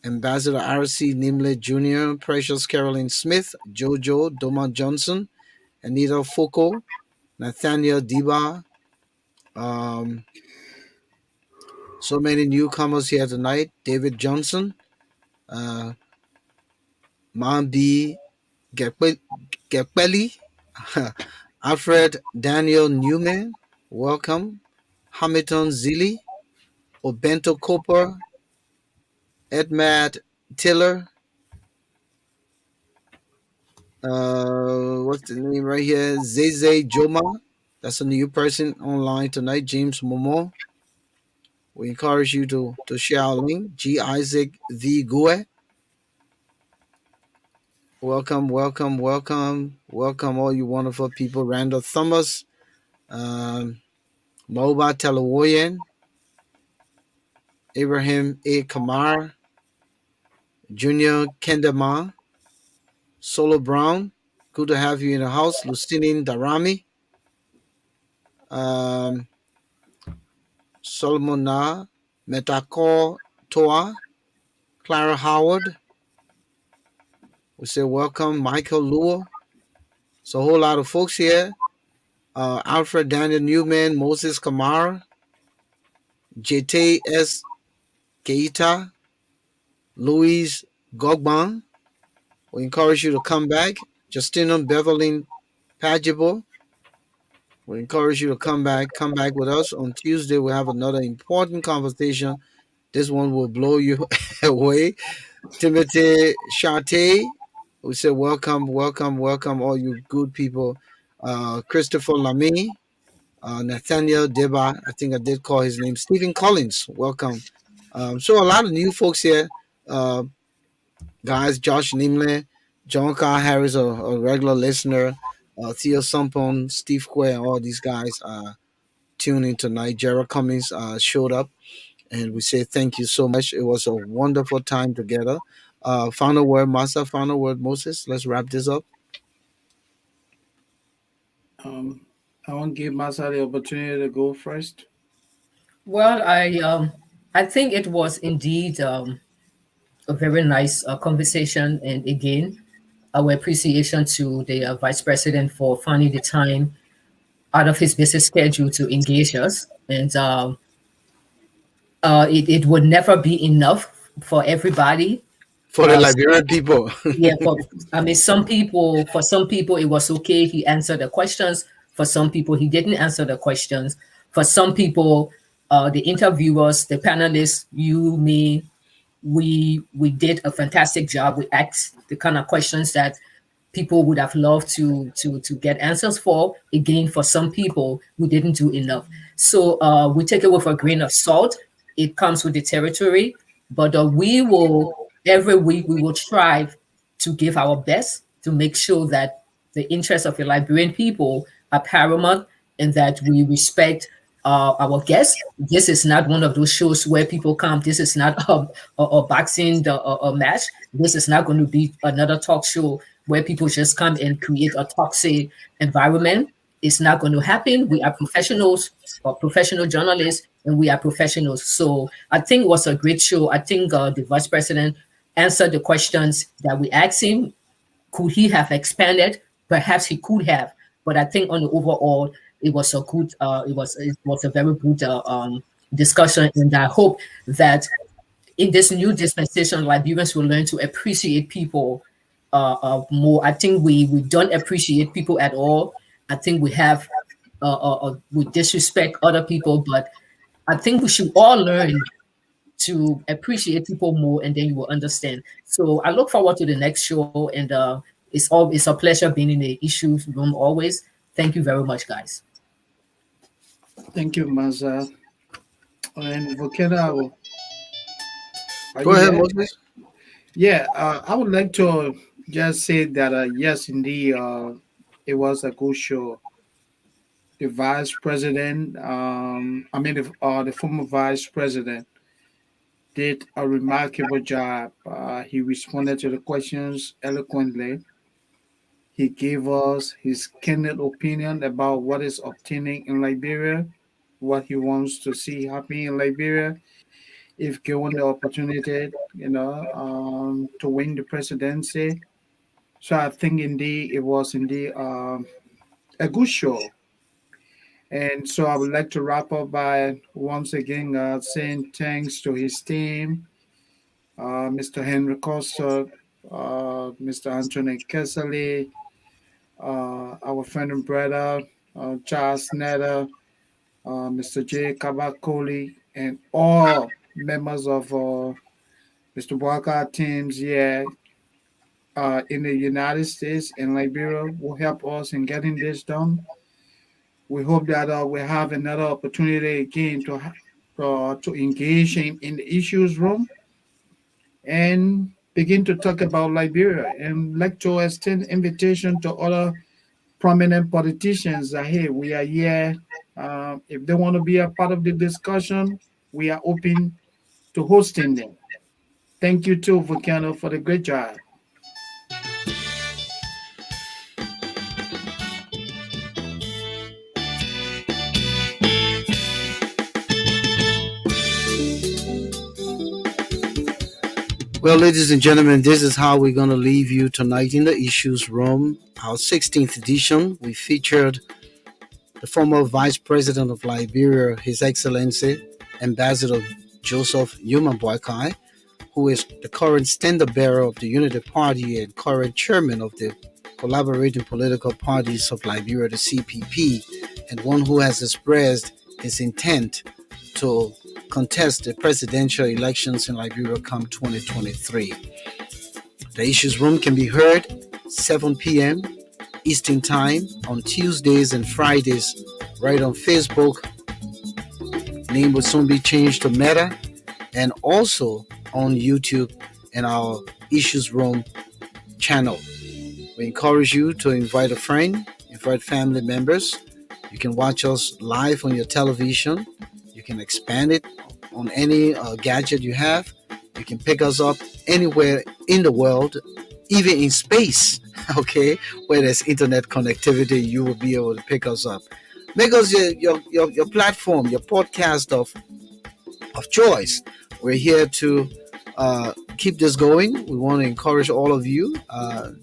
Ambassador R.C. Nimley Jr., Precious Caroline Smith, Jojo Doma Johnson, Anita Foucault, Nathaniel Diba. So many newcomers here tonight. David Johnson, Mambi Gepeli, Alfred Daniel Newman, welcome. Hamilton Zilli, Obento Cooper, Edmad Tiller, what's the name right here? Zeze Joma, that's a new person online tonight. James Momo. We encourage you to share our link. G. Isaac V. Gue. Welcome, all you wonderful people. Randall Thomas, Moba Talawoyan, Abraham A. Kamar, Junior Kendama, Solo Brown. Good to have you in the house. Lucinin Darami, Solomon Na, Metako Toa, Clara Howard. We say welcome, Michael Luo. So a whole lot of folks here. Alfred Daniel Newman, Moses Kamara, JT S. Keita, Louise Gogban. We encourage you to come back. Justina Beverly Pajibo. We encourage you to come back with us. On Tuesday, we have another important conversation. This one will blow you away. Timothy Chate. We say welcome, all you good people. Christopher Lamy, Nathaniel Deba, I think I did call his name. Stephen Collins, welcome. So a lot of new folks here. Guys, Josh Nimley, John Carr Harris, a regular listener. Theo Sampon, Steve Quay, all these guys tuning tonight. Gerald Cummings showed up, and we say thank you so much. It was a wonderful time together. Final word, Master. Final word, Moses. Let's wrap this up. I want to give Masa the opportunity to go first. Well, I think it was indeed a very nice conversation, and again, our appreciation to the Vice President for finding the time out of his busy schedule to engage us. And it would never be enough for everybody. For the Uh, Liberian people. yeah, for some people it was okay. He answered the questions. For some people, he didn't answer the questions. For some people, the interviewers, the panelists, you, me, we did a fantastic job. We asked the kind of questions that people would have loved to get answers for. Again, for some people, we didn't do enough. So we take it with a grain of salt. It comes with the territory, but we will every week we will strive to give our best to make sure that the interests of the Liberian people are paramount and that we respect our guests. This is not one of those shows where people come. This is not a boxing a match. This is not going to be another talk show where people just come and create a toxic environment. It's not going to happen. We are professionals, or professional journalists, and we are professionals. So I think it was a great show. I think the vice president answered the questions that we asked him. Could he have expanded? Perhaps he could have, but I think on the overall, it was a good. It was a very good discussion, and I hope that in this new dispensation, Liberians will learn to appreciate people more. I think we don't appreciate people at all. I think we have we disrespect other people, but I think we should all learn to appreciate people more, and then you will understand. So I look forward to the next show, and it's a pleasure being in the issues room always. Thank you very much, guys. Thank you, Maza. And Vokeda, Go ahead, Moses. Yeah, I would like to just say that yes, indeed, it was a good show. The vice president, the former vice president, did a remarkable job. He responded to the questions eloquently. He gave us his candid opinion about what is obtaining in Liberia, what he wants to see happening in Liberia, if given the opportunity, to win the presidency. So I think indeed it was indeed a good show. And so I would like to wrap up by once again saying thanks to his team, Mr. Henry Costa, Mr. Anthony Kessley, our friend and brother, Charles Neder, Mr. J. Kabakoli, and all members of Mr. Boakai teams here in the United States and Liberia will help us in getting this done. We hope that we have another opportunity again to engage in the issues room and begin to talk about Liberia, and like to extend invitation to other prominent politicians that hey, we are here. If they want to be a part of the discussion, we are open to hosting them. Thank you too, Volcano, for the great job. Well, ladies and gentlemen, this is how we're going to leave you tonight in the Issues Room, our 16th edition. We featured the former Vice President of Liberia, His Excellency Ambassador Joseph Yuma Boakai, who is the current standard bearer of the Unity Party and current chairman of the Collaborating Political Parties of Liberia, the CPP, and one who has expressed his intent to contest the presidential elections in Liberia come 2023. The Issues Room can be heard 7 p.m. Eastern Time on Tuesdays and Fridays right on Facebook. Name will soon be changed to Meta, and also on YouTube and our Issues Room channel. We encourage you to invite a friend, invite family members. You can watch us live on your television. You can expand it on any gadget you have. You can pick us up anywhere in the world, even in space, okay, where there's internet connectivity, you will be able to pick us up. Make us your platform, your podcast of choice. We're here to keep this going. We want to encourage all of you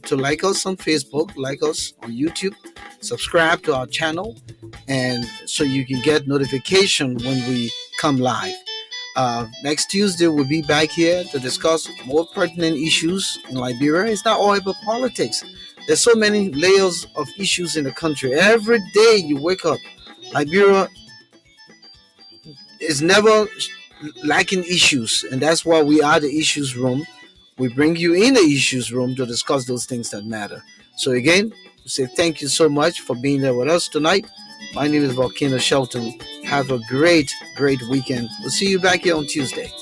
to like us on Facebook, like us on YouTube, subscribe to our channel, and so you can get notification when we come live. Next Tuesday, we'll be back here to discuss more pertinent issues in Liberia. It's not all about politics. There's so many layers of issues in the country. Every day you wake up, Liberia is never lacking issues, and that's why we are the issues room. We bring you in the issues room to discuss those things that matter. So again, we say thank you so much for being there with us tonight. My name is Volcano Shelton. Have a great weekend. We'll see you back here on Tuesday.